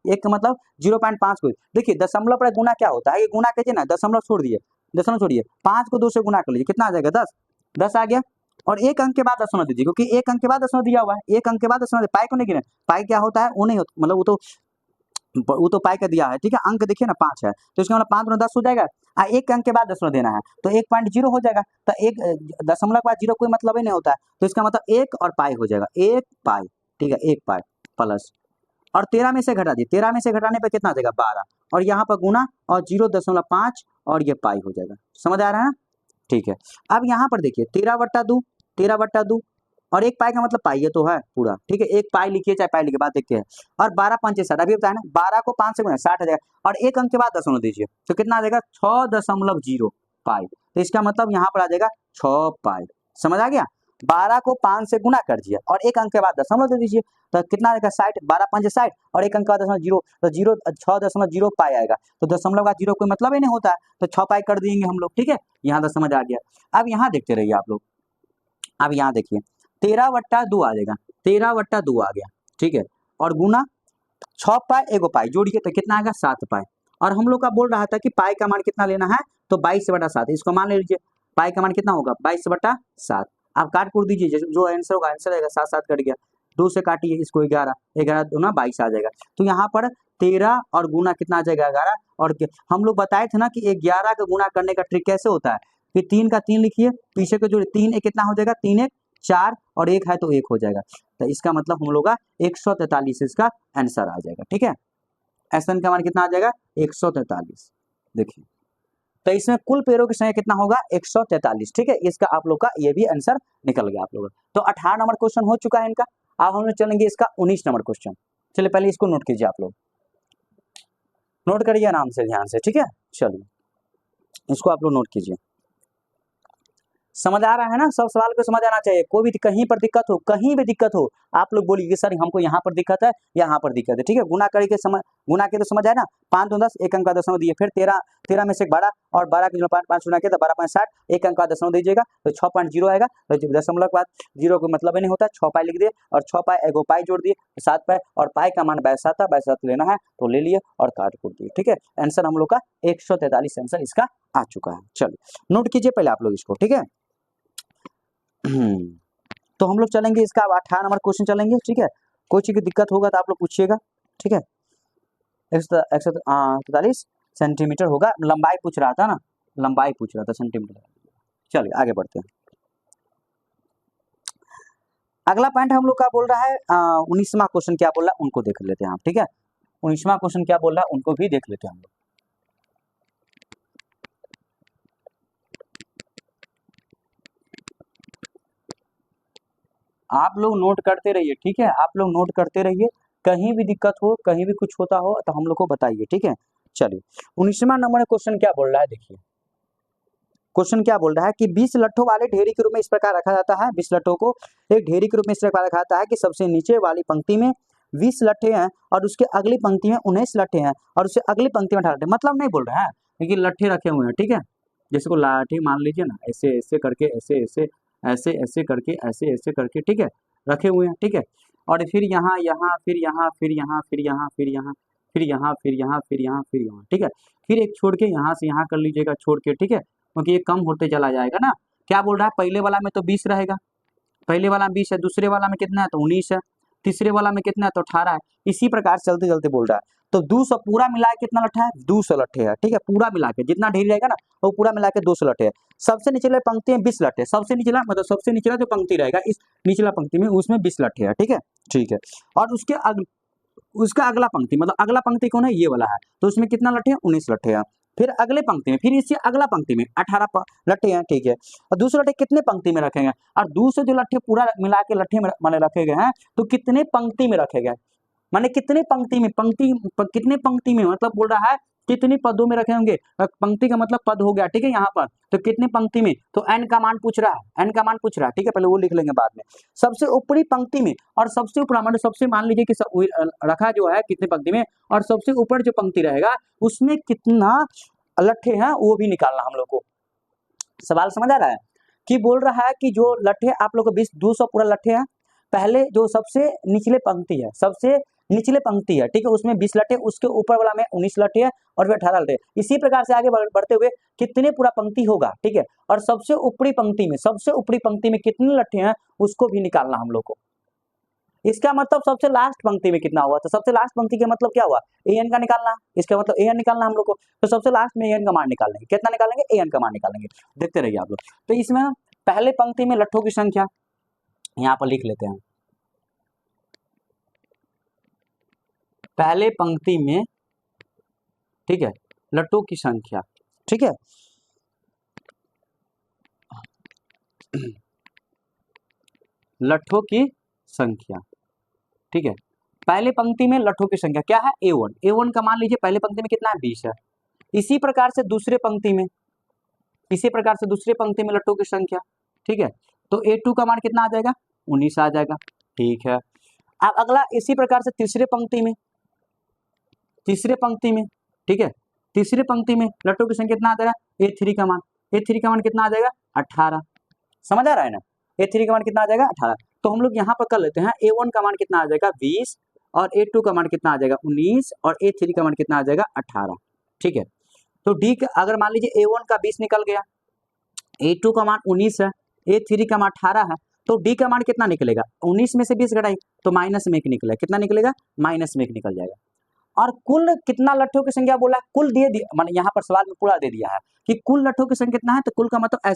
1 का मतलब 0.5 को, देखिए दशमलव पर गुना क्या होता है, ये गुना कीजिए ना, दशमलव छोड़िए, 5 को 2 से गुना कर लीजिए, कितना आ जाएगा 10 आ गया, और 1 अंक के बाद दशमलव दीजिए, क्योंकि 1 अंक के बाद दशमलव दिया हुआ है, 1 अंक के बाद दशमलव, पाई को नहीं गिने, पाई क्या होता है वो नहीं होता, मतलब वो तो पाई का दिया है। ठीक है, अंक देखिए ना 5 है, तो इसका मतलब 5 गुना 10 हो जाएगा, 1 अंक के बाद दशमलव देना है, तो 1.0 हो जाएगा, तो 1 दशमलव के बाद 0 कोई मतलब ही नहीं होता है, तो इसका मतलब 1 और पाई हो जाएगा, 1 पाई। ठीक है, 1 पाई प्लस, और 13 में से घटा दिए, 13 में से घटाने पर कितना आ जाएगा 12, और यहाँ पर गुना और 0.5 और ये पाई हो जाएगा। समझ आ रहा है ना, ठीक है। अब यहाँ पर देखिए 13/2 और 1 पाई का मतलब पाई, ये तो है पूरा। ठीक है, 1 पाई लिखिए चाहे पाई लिखिए, बात देखते हैं। और 12 पंचे 60, अभी बताया ना, 12 को 5 से गुना 60 आ जाएगा, और 1 अंक के बाद दशमलव दीजिए, तो कितना आ जाएगा 6.0 पाई, तो इसका मतलब यहाँ पर आ जाएगा 6 पाई। समझ आ गया। 12 को 5 से गुना कर दिया और एक अंक के बाद दशमलव दे दीजिए, तो कितना आएगा 60, 12 5 60 और एक अंक का दशमलव 0, तो 6.0 पाई आएगा, तो दशमलव का 0 कोई मतलब ही नहीं होता है, तो 6 पाई कर देंगे हम लोग। ठीक है, यहाँ तक समझ आ गया। अब यहाँ देखते रहिए आप लोग, अब यहाँ देखिए 13/2 आ जाएगा, 13/2 आ गया। ठीक है, और गुना 6 पाई एगो पाई जोड़िए तो कितना आएगा 7 पाई, और हम लोग का बोल रहा था कि पाई का मान कितना लेना है, तो 22/7, इसको मान ले लीजिए पाई का मान कितना होगा 22/7। आप काट कूट दीजिए, जो आंसर होगा आंसर आएगा, 7 7 कट गया, 2 से काटिए इसको 11, 11 दूना 22 आ जाएगा। तो यहाँ पर 13 और गुना कितना आ जाएगा 11, और हम लोग बताए थे ना कि 11 का गुना करने का ट्रिक कैसे होता है, कि 3 का 3 लिखिए, पीछे को जोड़िए, 3 एक कितना हो जाएगा, 3 1 4 और 1 है तो 1 हो जाएगा, तो इसका मतलब हम लोग का 143 इसका आंसर आ जाएगा। ठीक है, एसएन का मान कितना आ जाएगा 143। देखिए, तो इसमें कुल पेड़ों की संख्या कितना होगा 143। ठीक है, इसका आप लोग का ये भी आंसर निकल गया आप लोग का। तो 18 नंबर क्वेश्चन हो चुका है इनका। अब हम लोग चलेंगे इसका 19 नंबर क्वेश्चन। चलिए पहले इसको नोट कीजिए, आप लोग नोट करिए आराम से ध्यान से। ठीक है, चलिए इसको आप लोग नोट कीजिए। समझ आ रहा है ना, सब सवाल को समझ आना चाहिए, कोई भी कहीं पर दिक्कत हो, कहीं भी दिक्कत हो आप लोग बोलिए कि सर हमको यहाँ पर दिक्कत है, यहाँ पर दिक्कत है। ठीक है, गुना करके समझ, गुना के तो समझ आए ना, 5 2 10, एक अंक का दशमलव दिए, फिर 13 में से 12 और 12 के 5 गुना किया तो 12 5 60, एक अंक का दशमलव दीजिएगा तो 6.0 आएगा, तो दशमलव के बाद 0 का मतलब ही नहीं होता, 6 पाई लिख दिए और 6 पाई एगो पाई जोड़ दिए 7 पाई, और पाई का मान 22 था, 22 लेना है तो ले लिए और काट कूट दिए। ठीक है, आंसर हम लोग का 143 आंसर इसका आ चुका है। चलिए नोट कीजिए पहले आप लोग इसको। ठीक है, तो हम लोग चलेंगे इसका 18 नंबर क्वेश्चन चलेंगे। ठीक है, कोई चीज की दिक्कत होगा तो आप लोग पूछिएगा। ठीक है, 143 सेंटीमीटर होगा, लंबाई पूछ रहा था ना, लंबाई पूछ रहा था सेंटीमीटर। चलिए आगे बढ़ते हैं। अगला पॉइंट हम लोग का बोल रहा है 19वां क्वेश्चन क्या बोल रहा है उनको देख लेते हैं हम। ठीक है, 19वां क्वेश्चन क्या बोल रहा है उनको भी देख लेते हैं हम लोग। आप लोग नोट करते रहिए। ठीक है, आप लोग नोट करते रहिए, कहीं भी दिक्कत हो, कहीं भी कुछ होता हो तो हम लोग को बताइए। ठीक है, चलिए 19वां नंबर क्वेश्चन क्या बोल रहा है, देखिए क्वेश्चन क्या बोल रहा है कि 20 लट्ठों वाले ढेरी के रूप में इस प्रकार रखा जाता है, 20 लट्ठों को एक ढेरी के रूप में इस प्रकार रखा जाता है कि सबसे नीचे वाली पंक्ति में 20 लट्ठे हैं और उसके अगली पंक्ति में 19 लट्ठे हैं और उससे अगली पंक्ति में 18 लट्ठे, मतलब नहीं बोल रहा है लेकिन लट्ठे रखे हुए हैं। ठीक है, जैसे को लाठी मान लीजिए ना, ऐसे ऐसे करके, ऐसे ऐसे ऐसे ऐसे करके, ऐसे ऐसे करके, ठीक है, रखे हुए हैं। ठीक है, और फिर यहाँ यहाँ फिर यहाँ फिर यहाँ फिर यहाँ फिर यहाँ फिर यहाँ फिर यहाँ फिर यहाँ फिर यहाँ। ठीक है, फिर एक छोड़ के यहाँ से यहाँ कर लीजिएगा छोड़ के। ठीक है, क्योंकि ये कम होते चला जाएगा ना। क्या बोल रहा है, पहले वाला में तो 20 रहेगा, पहले वाला में 20 है, दूसरे वाला में कितना है तो 19 है, तीसरे वाला में कितना है तो 18 है। इसी प्रकार चलते चलते बोल रहा है तो 200 पूरा मिला के कितना लट्ठा है 200 लट्ठे है। ठीक है, पूरा मिला के जितना ढेरी रहेगा ना वो पूरा मिला के 200 लट्ठे है। सबसे निचले पंक्ति में 20 लट्ठे, सबसे निचला मतलब सबसे निचला जो पंक्ति रहेगा इस निचला पंक्ति में उसमें 20 लट्ठे है। ठीक है, ठीक है, और उसका अगला पंक्ति मतलब अगला पंक्ति कौन है, ये वाला है, तो उसमें कितना लट्ठे हैं 19 लट्ठे हैं। फिर अगले पंक्ति में, फिर इससे अगला पंक्ति में 18 लट्ठे हैं। ठीक है, और दूसरे लट्ठे कितने पंक्ति में रखेंगे, और दूसरे जो लट्ठे पूरा मिला के लट्ठे में माने रखे गए हैं तो कितने पंक्ति में रखे गए, माने कितने पंक्ति में, कितने पंक्ति में मतलब बोल रहा है कितने पदों में रखे होंगे, पंक्ति का मतलब पद हो गया। ठीक है, यहाँ पर तो कितने पंक्ति में, तो n का मान पूछ रहा है, n का मान पूछ रहा है। ठीक है, पहले वो लिख लेंगे बाद में। सबसे ऊपरी पंक्ति में और सबसे ऊपर मतलब सबसे मान लीजिए कि रखा जो है कितने पंक्ति में, और सबसे ऊपर जो पंक्ति रहेगा उसमें कितना लट्ठे हैं वो भी निकालना हम लोग को। सवाल समझ आ रहा है कि बोल रहा है कि जो लट्ठे आप लोग को 200 पूरा लट्ठे हैं, पहले जो सबसे निचले पंक्ति है, सबसे निचले पंक्ति है, ठीक है, उसमें 20 लट्ठे, उसके ऊपर वाला में 19 लट्ठे है और फिर 18 लट्ठे। इसी प्रकार से आगे बढ़ते हुए कितने पूरा पंक्ति होगा, ठीक है, और सबसे ऊपरी पंक्ति में, सबसे ऊपरी पंक्ति में कितने लट्ठे हैं उसको भी निकालना हम लोग को। इसका मतलब सबसे लास्ट पंक्ति में कितना हुआ, तो सबसे लास्ट पंक्ति का मतलब क्या हुआ, an का निकालना, इसका मतलब an निकालना हम लोग को, तो सबसे लास्ट में an का मान निकालेंगे, कितना निकालेंगे, an का मान निकालेंगे। देखते रहिए आप लोग। तो इसमें पहले पंक्ति में लट्ठों की संख्या यहाँ पर लिख लेते हैं, पहले पंक्ति में, ठीक है, लट्ठों की संख्या, ठीक है, लट्ठों की संख्या, ठीक है, पहले पंक्ति में लट्ठों की संख्या क्या है a1, a1 का मान लीजिए पहले पंक्ति में कितना है 20 है। इसी प्रकार से दूसरे पंक्ति में, इसी प्रकार से दूसरे पंक्ति में लट्ठों की संख्या, ठीक है, तो A2 का मान कितना आ जाएगा 19 आ जाएगा। ठीक है, अब अगला इसी प्रकार से तीसरे पंक्ति में, ठीक है, तीसरे पंक्ति में लट्ठों की संख्या कितना आ जाएगा A3 का मान, A3 का मान कितना आ जाएगा 18। समझ आ रहा है ना, A3 का मान कितना आ जाएगा 18। तो हम लोग यहाँ पर कर लेते हैं A1 का मान कितना आ जाएगा 20 और A2 का मान कितना आ जाएगा 19 और A3 का मान कितना आ जाएगा 18। ठीक है, तो डी का अगर मान लीजिए A1 का 20 निकल गया, A2 का मान 19 है, A3 का मान 18 है, तो डी का मान कितना निकलेगा 19 में से 20 घटाई तो माइनस में 1 निकलेगा। कितना निकलेगा माइनस में 1 निकल जाएगा। और कुल कितना लट्ठों की संख्या बोला, कुल दे दिया, माने यहाँ पर सवाल में पूरा दे दिया है कि कुल लट्ठों की संख्या कितना है, तो कुल का मतलब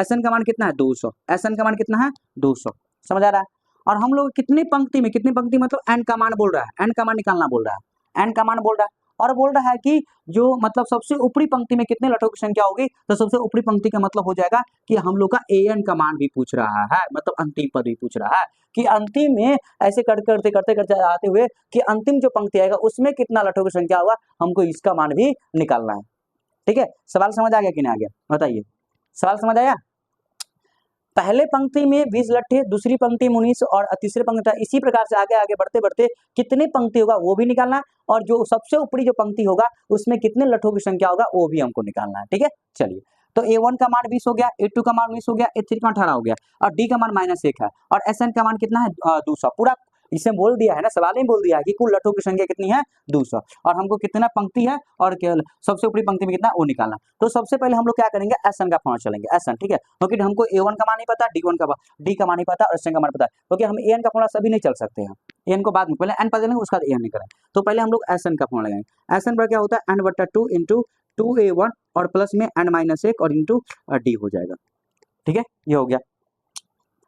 SN का मान कितना है 200, SN का मान कितना है 200। समझ आ रहा है। और हम लोग कितनी पंक्ति मतलब n का मान बोल रहा है, n का मान निकालना बोल रहा है, n का मान बोल रहा है और बोल रहा है कि जो मतलब सबसे ऊपरी पंक्ति में कितने लट्ठों की संख्या होगी, तो सबसे ऊपरी पंक्ति का मतलब हो जाएगा कि हम लोग का AN का मान भी पूछ रहा है, मतलब अंतिम पद भी पूछ रहा है कि अंतिम में ऐसे करते आते हुए कि अंतिम जो पंक्ति आएगा उसमें कितना लट्ठों की संख्या होगा, हमको इसका मान भी निकालना है। ठीक है, सवाल समझ आ गया कि नहीं आ गया बताइए, सवाल समझ आया। पहले पंक्ति में 20 लट्ठे, दूसरी पंक्ति में 19 और तीसरे पंक्ति, इसी प्रकार से आगे आगे बढ़ते बढ़ते कितनी पंक्ति होगा वो भी निकालना है और जो सबसे ऊपरी जो पंक्ति होगा उसमें कितने लट्ठों की संख्या होगा वो भी हमको निकालना है। ठीक है, चलिए, तो A1 का मान 20 हो गया, A2 का मान 19 हो गया, A3 का 18 हो गया और D का मान -1 है और SN का मान कितना है 200। पूरा इसे बोल दिया है ना, सवाल ही बोल दिया है कि कुल लट्ठों की संख्या कितनी है 200 और हमको कितना पंक्ति है और सबसे ऊपरी पंक्ति में कितना वो निकालना। तो सबसे पहले हम लोग क्या करेंगे SN का फॉर्मूला चलेंगे, SN। ठीक है, क्योंकि हमको A1 का मान नहीं पता, D का मान नहीं पता और SN का मान पता है, क्योंकि हम AN का फॉर्मूला सभी नहीं चल सकते हैं, AN को बाद में, पहले N पता लेंगे उसका AN नहीं करें। तो पहले हम लोग SN का फॉर्मूला लगाएंगे। SN पर क्या होता है n/2 इंटू 2A1 और प्लस में n-1 और इंटू D हो जाएगा। ठीक है, ये हो गया,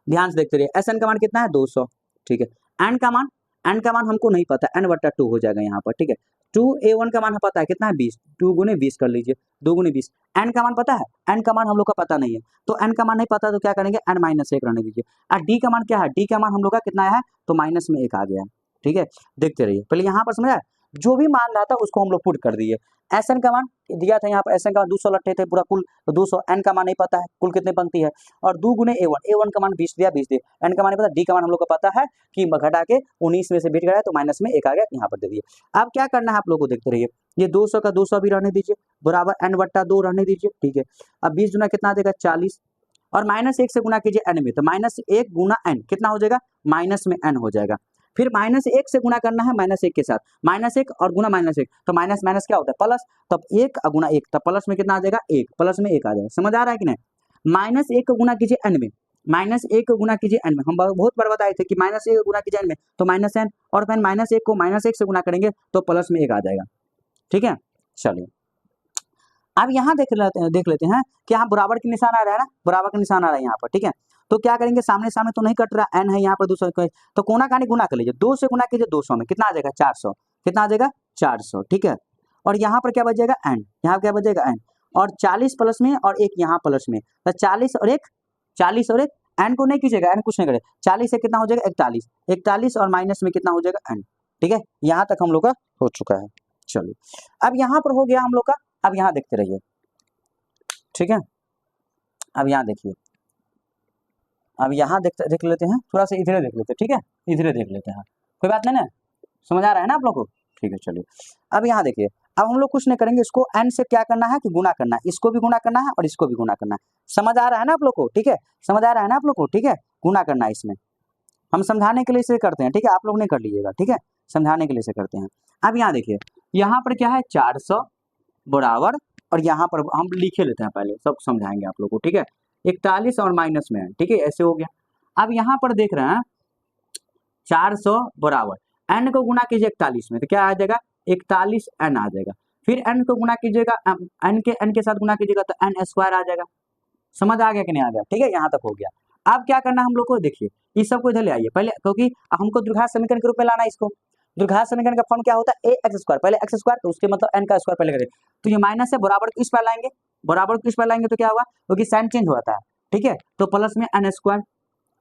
ध्यान से देखते रहिए। SN का मान कितना है 200। ठीक है, n का मान हमको नहीं पता, n/2 हो जाएगा यहाँ पर। ठीक है, 2A1 का मान हमें पता है कितना है 20, 2 गुने 20 कर लीजिए, 2 गुने 20। n का मान पता है, n का मान हम लोग का पता नहीं है, तो n का मान नहीं पता तो क्या करेंगे n-1 रहने दीजिए। और D का मान क्या है, D का मान हम लोग का कितना है तो -1 आ गया। ठीक है, देखते रहिए, पहले यहाँ पर समझा जो भी मान रहा था उसको हम लोग पुट कर दिए। SN का मान दिया था यहाँ पर, SN का 200 लट्ठे थे पूरा कुल 200, n का मान नहीं पता है कुल कितने पंक्ति है और 2 गुने A1 का मान 20 दिया 20 दिए, n का मान नहीं पता, D का मान हम लोग को पता है कि घटा के 19 में से 20 घटाया तो -1 आ गया, यहाँ पर दे दिए। अब क्या करना है आप लोग को देखते रहिए, ये 200 का 200 भी रहने दीजिए बराबर n/2 रहने दीजिए। ठीक है, अब 20 गुना कितना आ जाएगा 40 और -1 से गुना कीजिए n में, तो -1 गुना n कितना हो जाएगा -n हो जाएगा। फिर -1 से गुना करना है -1 के साथ, -1 और गुना -1 तो माइनस माइनस क्या होता है प्लस, तब 1 गुना 1 तब प्लस में कितना आ जाएगा 1, प्लस में 1 आ जाएगा। समझ आ रहा है कि नहीं। -1 को गुना कीजिए n में, -1 को गुना कीजिए n में, हम बहुत बार बताए थे कि -1 गुना कीजिए n में तो -n और फिर -1 को -1 से गुना करेंगे तो प्लस में 1 आ जाएगा। ठीक है, चलिए अब यहाँ देख लेते हैं कि यहाँ बराबर के निशान आ रहा है ना, बराबर का निशान आ रहा है यहाँ पर। ठीक है, तो क्या करेंगे सामने सामने तो नहीं कट रहा, n है यहाँ पर 200 तो कोना कानी गुना कर लीजिए, 2 से गुना कीजिए 200 में कितना आ जाएगा 400, कितना आ जाएगा 400। ठीक है, और यहाँ पर क्या बचेगा n, यहाँ क्या बचेगा n और 40 प्लस में और 1 यहाँ प्लस में, तो 40 और 1 n को नहीं कीजिएगा, n कुछ नहीं करे, 40 से कितना हो जाएगा 41 और माइनस में कितना हो जाएगा n। ठीक है, यहाँ तक हम लोग का हो चुका है। चलिए अब यहाँ पर हो गया हम लोग का, अब यहाँ देखते रहिए। ठीक है, अब यहाँ देखिए, अब यहाँ देख लेते हैं, थोड़ा सा इधर देख लेते हैं। ठीक है, इधर देख लेते हैं, कोई बात नहीं ना, समझ आ रहा है ना आप लोग को। ठीक है, चलिए अब यहाँ देखिए, अब हम लोग कुछ नहीं करेंगे, इसको n से क्या करना है कि गुना करना है, इसको भी गुना करना है और इसको भी गुना करना है। समझ आ रहा है ना आप लोग को। ठीक है, समझ आ रहा है ना आप लोग को। ठीक है, गुना करना है, इसमें हम समझाने के लिए इसे करते हैं। ठीक है, आप लोग नहीं कर लीजिएगा। ठीक है, समझाने के लिए इसे करते हैं। अब यहाँ देखिए, यहाँ पर क्या है 400 बराबर, और यहाँ पर हम लिखे लेते हैं, पहले सब समझाएंगे आप लोग को। ठीक है, 41 और माइनस में है। ठीक है, ऐसे हो गया। अब यहाँ पर देख रहे हैं 400 बराबर n को गुना कीजिए 41 में तो क्या आ जाएगा 41 n आ जाएगा। फिर n को गुना कीजिएगा, n के साथ गुना कीजिएगा तो n² आ जाएगा। समझ आ गया कि नहीं आ गया। ठीक है, यहाँ तक हो गया। अब क्या करना हम लोग को, देखिए इस सब को इधर ले आइए पहले, क्योंकि हमको द्विघात समीकरण के रूप में लाना है इसको। द्विघात समीकरण का फॉर्म क्या होता है ax², पहले x² तो उसके मतलब n का स्क्वायर पहले करें, तो ये माइनस है बराबर किस पर लाएंगे, बराबर किस पर लाएंगे तो क्या होगा, क्योंकि साइन चेंज होता है। ठीक है, तो प्लस में n²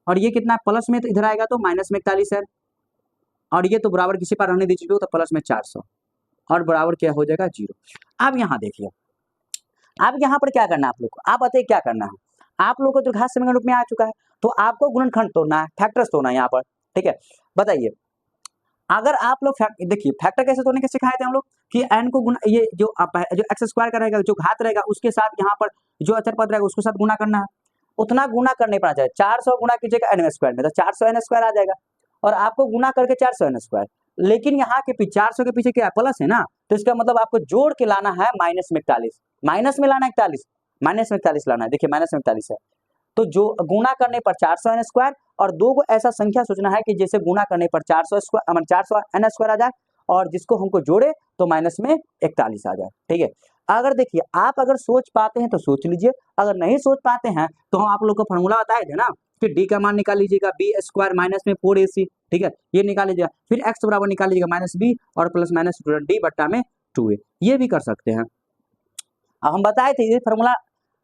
और ये कितना प्लस में तो इधर आएगा तो माइनस में 41 है और ये तो बराबर किसी पर रहने दीजिए तो प्लस में 400 और बराबर क्या हो जाएगा 0। अब यहाँ देखिए, अब यहाँ पर क्या करना है आप लोग को, आप बताइए क्या करना है। आप लोग को जो घात समीकरण रूप में आ चुका है, तो आपको गुणनखंड तोड़ना है, फैक्टर्स तोड़ना है यहाँ पर, ठीक है। बताइए, अगर आप लोग देखिए फैक्टर कैसे तोड़ने के सिखाए थे हम लोग कि n को गुना, ये जो एक्स स्क्वायर का रहेगा, जो घात रहेगा उसके साथ यहाँ पर जो अचर पद रहेगा उसके साथ गुना करना है, उतना गुना करने पर आ जाए, 400 गुना कीजिएगा n स्क्वायर में, तो 400 n स्क्वायर आ जाएगा, और आपको गुना करके 400 n स्क्वायर, लेकिन यहाँ के पीछे 400 के पीछे क्या है, प्लस है ना, तो इसका मतलब आपको जोड़ के लाना है माइनस में 41, माइनस में लाना है 41, माइनस में 41 लाना है, देखिए माइनस में 41 है, तो जो गुना करने पर 400 n स्क्वायर, और दो को ऐसा संख्या सोचना है कि जैसे गुना करने पर 400 स्क्वायर 400 n स्क्वायर आ जाए, और जिसको हमको जोड़े तो माइनस में 41 आ जाए, ठीक है। अगर देखिए आप अगर सोच पाते हैं तो सोच लीजिए, अगर नहीं सोच पाते हैं तो हम आप लोग को फॉर्मूला बताए थे ना, फिर डी का मान निकाल लीजिएगा, बी स्क्वायर माइनस में 4ac, ठीक है, ये निकाल लीजिएगा, फिर एक्स बराबर निकाल लीजिएगा माइनस बी और प्लस माइनस डी बट्टा में 2a, ये भी कर सकते हैं। अब हम बताए थे ये फॉर्मूला,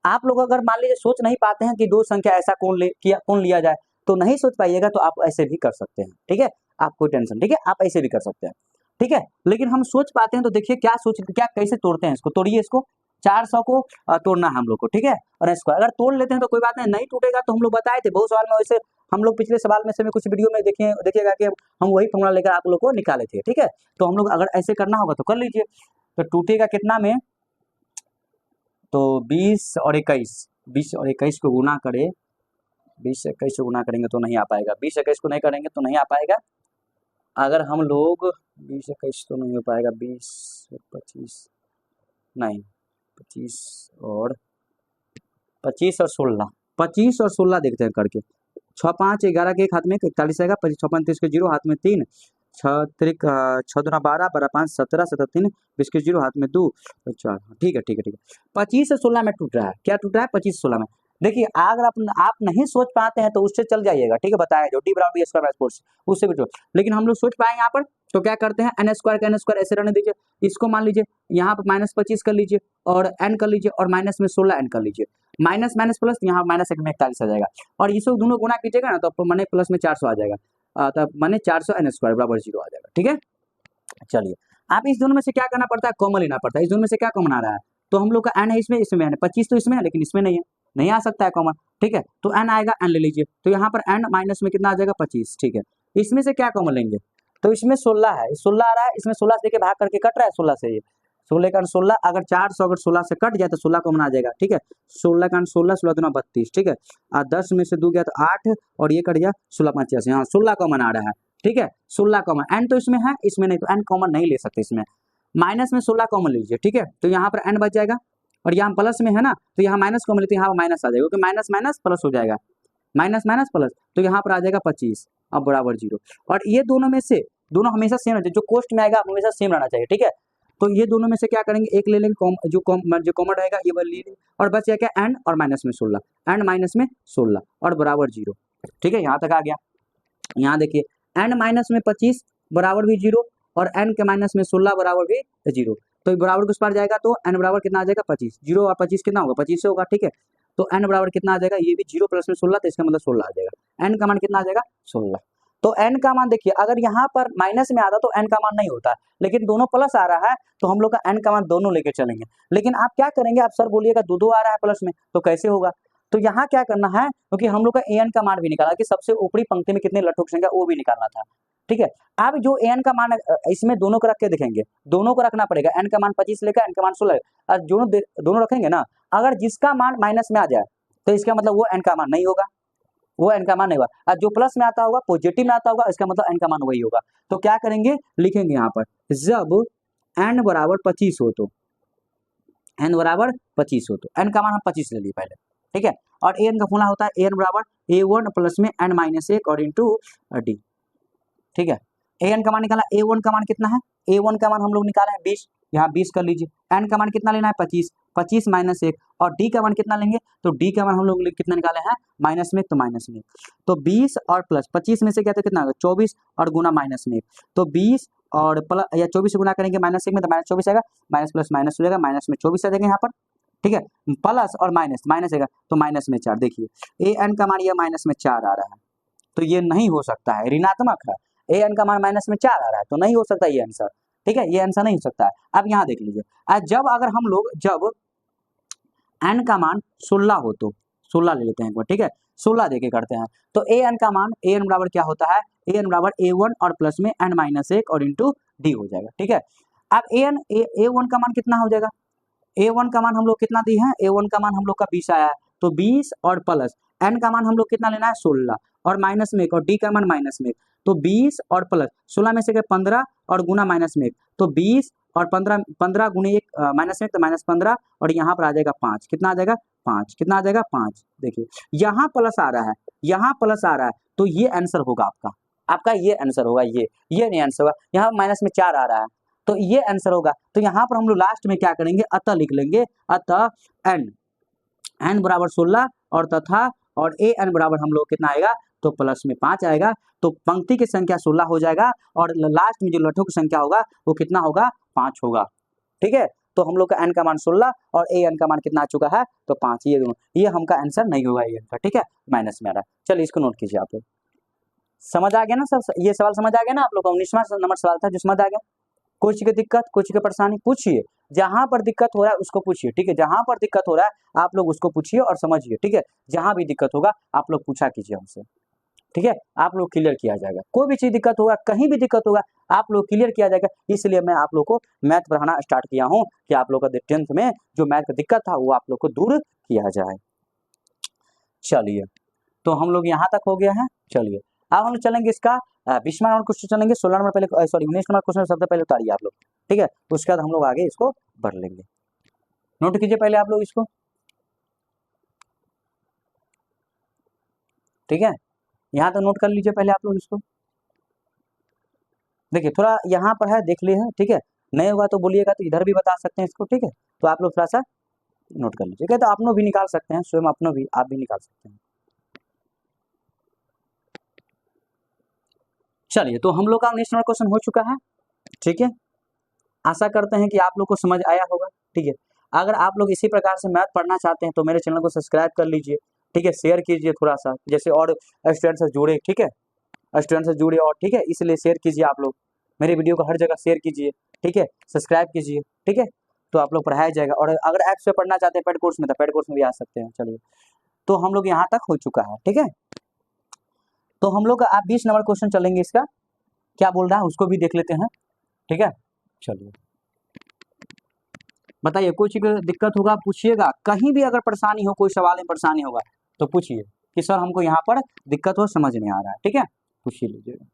आप लोग अगर मान लीजिए सोच नहीं पाते हैं कि दो संख्या ऐसा कौन लिया जाए, तो नहीं सोच पाइएगा तो आप ऐसे भी कर सकते हैं, ठीक है, आप कोई टेंशन, ठीक है, आप ऐसे भी कर सकते हैं, ठीक है। लेकिन हम सोच पाते हैं तो देखिए क्या कैसे तोड़ते हैं इसको, तोड़िए इसको, 400 को तोड़ना है हम लोग को, ठीक है, और इसको अगर तोड़ लेते हैं तो कोई बात नहीं टूटेगा, तो हम लोग बताए थे बहुत सवाल में, वैसे हम लोग पिछले सवाल में से कुछ वीडियो में देखिएगा कि हम वही फॉर्मूला लेकर आप लोग को निकाले थे, ठीक है। तो हम लोग अगर ऐसे करना होगा तो कर लीजिए, तो टूटेगा कितना में, तो 20 और 21 को गुना करे, 20 से 21 को गुना करेंगे तो नहीं आ पाएगा, 20 21 को नहीं करेंगे तो नहीं आ पाएगा, अगर हम लोग 20 21 तो नहीं हो पाएगा, 20 25 नहीं, 25 और 16, 25 और 16 देखते हैं करके, 6 5 11 के एक हाथ में 41 आएगा, 25 6 5 30 के 0 हाथ में 3, 6 त्रिक 6 दूना 12 12 5 17 17 3 20 के 0 हाथ में 2 4, ठीक है, 25 से 16 में टूट रहा है, क्या टूट रहा है, 25 16 में। देखिए अगर आप नहीं सोच पाते हैं तो उससे चल जाइएगा, ठीक है, बताया जो डी बराबर बी स्क्वायर बाय 4 उससे भी, लेकिन हम लोग सोच पाएंगे यहाँ पर, तो क्या करते हैं, n स्क्वायर का n स्क्वायर ऐसे रहने दीजिए, इसको मान लीजिए यहाँ पर माइनस 25 कर लीजिए और n कर लीजिए, और माइनस में 16 n कर लीजिए, माइनस माइनस प्लस, यहाँ माइनस 1 में 41 आ जाएगा, और इसे दोनों गुना कीजिएगा ना तो आपको माने प्लस में 400 आ जाएगा, तब माने 400 n स्क्वायर बराबर 0 आ जाएगा, ठीक है। चलिए आप इस दोनों में से क्या करना पड़ता है, कॉमन लेना पड़ता है, इस दोनों में से क्या कॉमन आ रहा है, तो हम लोग का n है इसमें है, 25 तो इसमें है लेकिन इसमें नहीं है, नहीं आ सकता है कॉमन, ठीक है, तो n आएगा, n ले लीजिए, तो यहाँ पर n माइनस में कितना आ जाएगा 25, ठीक है। इसमें से क्या कॉमन लेंगे, तो इसमें 16 है, 16 आ रहा है, इसमें 16 से भाग करके कट रहा है, 16 से, ये 16 का 16, अगर 400 अगर 16 से कट जाए तो 16 कॉमन आ जाएगा, ठीक है, 16 का 16 16 दूना 32, ठीक है, 10 में से 2 गया तो 8 और ये कट गया 16 5 86, हाँ 16 कॉमन आ रहा है, ठीक है, 16 कॉमन, n तो इसमें है, इसमें नहीं, तो n कॉमन नहीं ले सकते इसमें, माइनस में 16 कॉमन लीजिए, ठीक है, तो यहाँ पर n बच जाएगा, और यहाँ प्लस में है ना, तो यहाँ माइनस कॉमन लेते हैं, यहाँ माइनस आ जाएगा, क्योंकि माइनस माइनस प्लस हो जाएगा, माइनस माइनस प्लस, तो यहाँ पर आ जाएगा 25 अब बराबर 0, और ये दोनों में से दोनों हमेशा सेम रहते हैं, जो कोष्ट में आएगा हमेशा सेम रहना चाहिए, ठीक है। तो ये दोनों में से क्या करेंगे, एक ले लेंगे, जो कॉमन रहेगा ये वाला ले लेंगे, और बच जाएगा n और माइनस में 16, n माइनस में 16 और बराबर 0, ठीक है, यहाँ तक आ गया। यहाँ देखिए n माइनस में 25 बराबर भी 0, और n के माइनस में 16 बराबर भी 0, तो बराबर किस पार जाएगा, तो n बराबर कितना आ जाएगा 25, 0 और 25 कितना होगा, 25 से होगा, ठीक है, तो n बराबर कितना आ जाएगा, ये भी 0 प्लस में 16, तो इसका मतलब 16 आ जाएगा, n का मान कितना आ जाएगा 16, तो n का मान देखिए अगर यहाँ पर माइनस में आता तो n का मान नहीं होता, लेकिन दोनों प्लस आ रहा है तो हम लोग का n का मान दोनों लेके चलेंगे, लेकिन आप क्या करेंगे, आप सर बोलिएगा दो आ रहा है प्लस में, तो कैसे होगा, तो यहाँ क्या करना है, क्योंकि हम लोग का an का मान भी निकाला कि सबसे ऊपरी पंक्ति में कितने लट्ठों की संख्या वो भी निकालना था, ठीक है। अब जो an का मान इसमें दोनों को रख के देखेंगे, दोनों को रखना पड़ेगा, n का मान 25 लेकर n का मान 16, और दोनों रखेंगे ना, अगर जिसका मान माइनस में आ जाए तो इसका मतलब वो n का मान नहीं होगा, वो n का मान नहीं होगा, और जो प्लस में आता होगा, पॉजिटिव में आता होगा, इसका मतलब n का मान वही होगा, तो क्या करेंगे, लिखेंगे यहाँ पर जब n बराबर 25 हो तो n बराबर 25 हो तो n का मान हम 25 ले लिए पहले, ठीक है, और an का फॉर्मूला होता है an बराबर a1 प्लस में n माइनस 1 और इंटू डी, ठीक है। an का मान निकाला, a1 का मान कितना है, a1 का मान हम लोग निकाला है 20, यहाँ 20 कर लीजिए, n का मान कितना लेना है 25, 25 माइनस 1, और d का मान कितना लेंगे, तो d का मान हम लोग कितना निकाले हैं माइनस में, तो माइनस में, तो 20 और प्लस 25 में से क्या, तो कितना होगा 24 और गुना माइनस में, तो 20 और प्लस या 24 से गुना करेंगे माइनस 1 में, तो माइनस 24 आएगा, माइनस प्लस माइनस हो जाएगा, माइनस में 24 आ जाएगा यहाँ पर, ठीक है, प्लस और माइनस माइनस आएगा, तो माइनस में 4, देखिए ए एन का मान ये माइनस में 4 आ रहा है, तो ये नहीं हो सकता है, ऋणात्मक है, ए एन का मान माइनस में 4 आ रहा है, तो नहीं हो सकता ये आंसर, ठीक है, ये आंसर नहीं हो सकता है। अब यहाँ देख लीजिए, जब अगर हम लोग जब n का मान 16 हो तो 16 ले लेते हैं एक बार, ठीक है, 16 देके करते हैं। तो ए एन का मान, ए एन बराबर क्या होता है, ए एन बराबर A1 और प्लस में n माइनस 1 और इंटू डी हो जाएगा, ठीक है। अब A1 का मान कितना हो जाएगा, A1 का मान हम लोग कितना दिए हैं, A1 का मान हम लोग का 20 आया है, तो 20 और प्लस n का मान हम लोग कितना लेना है 16 और माइनस में 1 और d का मान माइनस में 1, तो 20 और प्लस 16 में से 15 और गुना माइनस में 1, तो 20 और 15 गुने 1 माइनस में 1 तो माइनस 15 और यहाँ पर आ जाएगा 5, कितना आ जाएगा 5, कितना आ जाएगा 5। देखिए यहाँ प्लस आ रहा है, यहाँ प्लस आ रहा है, तो ये आंसर होगा आपका, आपका ये आंसर होगा, ये नहीं आंसर होगा, यहाँ माइनस में 4 आ रहा है, तो ये आंसर होगा। तो यहाँ पर हम लोग लास्ट में क्या करेंगे, अतः लिख लेंगे, अतः n बराबर 16 और तथा और ए एन बराबर हम लोग कितना आएगा, तो प्लस में 5 आएगा, तो पंक्ति की संख्या 16 हो जाएगा और लास्ट में जो लठों की संख्या होगा वो कितना होगा, 5 होगा, ठीक है। तो हम लोग का n का मान 16 और ए एन का मान कितना आ चुका है, तो 5, ये दोनों, ये हमका आंसर नहीं होगा ए एन का, ठीक है, माइनस में आ रहा है। चलिए इसको नोट कीजिए आप लोग, समझ आ गया ना सब, ये सवाल समझ आ गया ना आप लोग का, 19वां नंबर सवाल था जो समझ आ गया। कोई चीज की दिक्कत, कोई चीज की परेशानी पूछिए, जहां पर दिक्कत हो रहा है उसको पूछिए, ठीक है, जहां पर दिक्कत हो रहा है आप लोग उसको पूछिए और समझिए, ठीक है, जहां भी दिक्कत होगा आप लोग पूछा कीजिए हमसे, ठीक है, आप लोग क्लियर किया जाएगा, कोई भी चीज दिक्कत होगा, कहीं भी दिक्कत होगा आप लोग क्लियर किया जाएगा। इसलिए मैं आप लोग को मैथ पढ़ाना स्टार्ट किया हूँ कि आप लोग का 10th में जो मैथ का दिक्कत था वो आप लोग को दूर किया जाए। चलिए तो हम लोग यहाँ तक हो गया है। चलिए अब हम लोग चलेंगे इसका 20वां नंबर क्वेश्चन चलेंगे, 16 नंबर पहले, सॉरी 19 नंबर क्वेश्चन सबसे पहले उतारिए आप लोग, ठीक है, उसके बाद हम लोग आगे इसको बढ़ लेंगे। नोट कीजिए पहले आप लोग इसको, ठीक है, यहाँ तक नोट कर लीजिए पहले आप लोग इसको। देखिए थोड़ा यहाँ पर है देख लिए हैं, ठीक है, नहीं होगा तो बोलिएगा, तो इधर भी बता सकते हैं इसको, ठीक है, तो आप लोग थोड़ा सा नोट कर लीजिए, तो अपनों भी निकाल सकते हैं, स्वयं अपनों भी आप भी निकाल सकते हैं। चलिए तो हम लोग का 19 नंबर क्वेश्चन हो चुका है, ठीक है, आशा करते हैं कि आप लोग को समझ आया होगा, ठीक है। अगर आप लोग इसी प्रकार से मैथ पढ़ना चाहते हैं तो मेरे चैनल को सब्सक्राइब कर लीजिए, ठीक है, शेयर कीजिए थोड़ा सा, जैसे और स्टूडेंट से जुड़े, ठीक है, स्टूडेंट से जुड़े और, ठीक है, इसलिए शेयर कीजिए आप लोग, मेरे वीडियो को हर जगह शेयर कीजिए, ठीक है, सब्सक्राइब कीजिए, ठीक है, तो आप लोग पढ़ाया जाएगा। और अगर ऐप से पढ़ना चाहते हैं पेड कोर्स में तो पेड कोर्स में भी आ सकते हैं। चलिए तो हम लोग यहाँ तक हो चुका है, ठीक है, तो हम लोग आप 20 नंबर क्वेश्चन चलेंगे, इसका क्या बोल रहा है उसको भी देख लेते हैं, ठीक है। चलिए बताइए, कोई चीज दिक्कत होगा पूछिएगा, कहीं भी अगर परेशानी हो, कोई सवाल में परेशानी होगा तो पूछिए कि सर हमको यहाँ पर दिक्कत हो, समझ नहीं आ रहा है, ठीक है, पूछ लीजिएगा।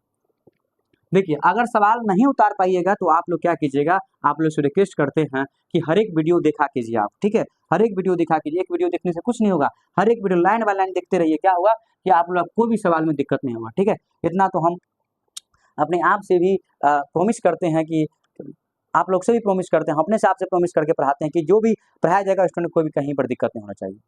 देखिए अगर सवाल नहीं उतार पाइएगा तो आप लोग क्या कीजिएगा, आप लोग से रिक्वेस्ट करते हैं कि हर एक वीडियो देखा कीजिए आप, ठीक है, हर एक वीडियो देखा कीजिए, एक वीडियो देखने से कुछ नहीं होगा, हर एक वीडियो लाइन बाय लाइन देखते रहिए, क्या होगा कि आप लोग कोई भी सवाल में दिक्कत नहीं होगा, ठीक है। इतना तो हम अपने आप से भी प्रॉमिस करते हैं कि आप लोग से भी प्रॉमिस करते हैं, अपने से आपसे प्रॉमिस करके पढ़ाते हैं कि जो भी पढ़ाया जाएगा स्टूडेंट को भी कहीं पर दिक्कत नहीं होना चाहिए।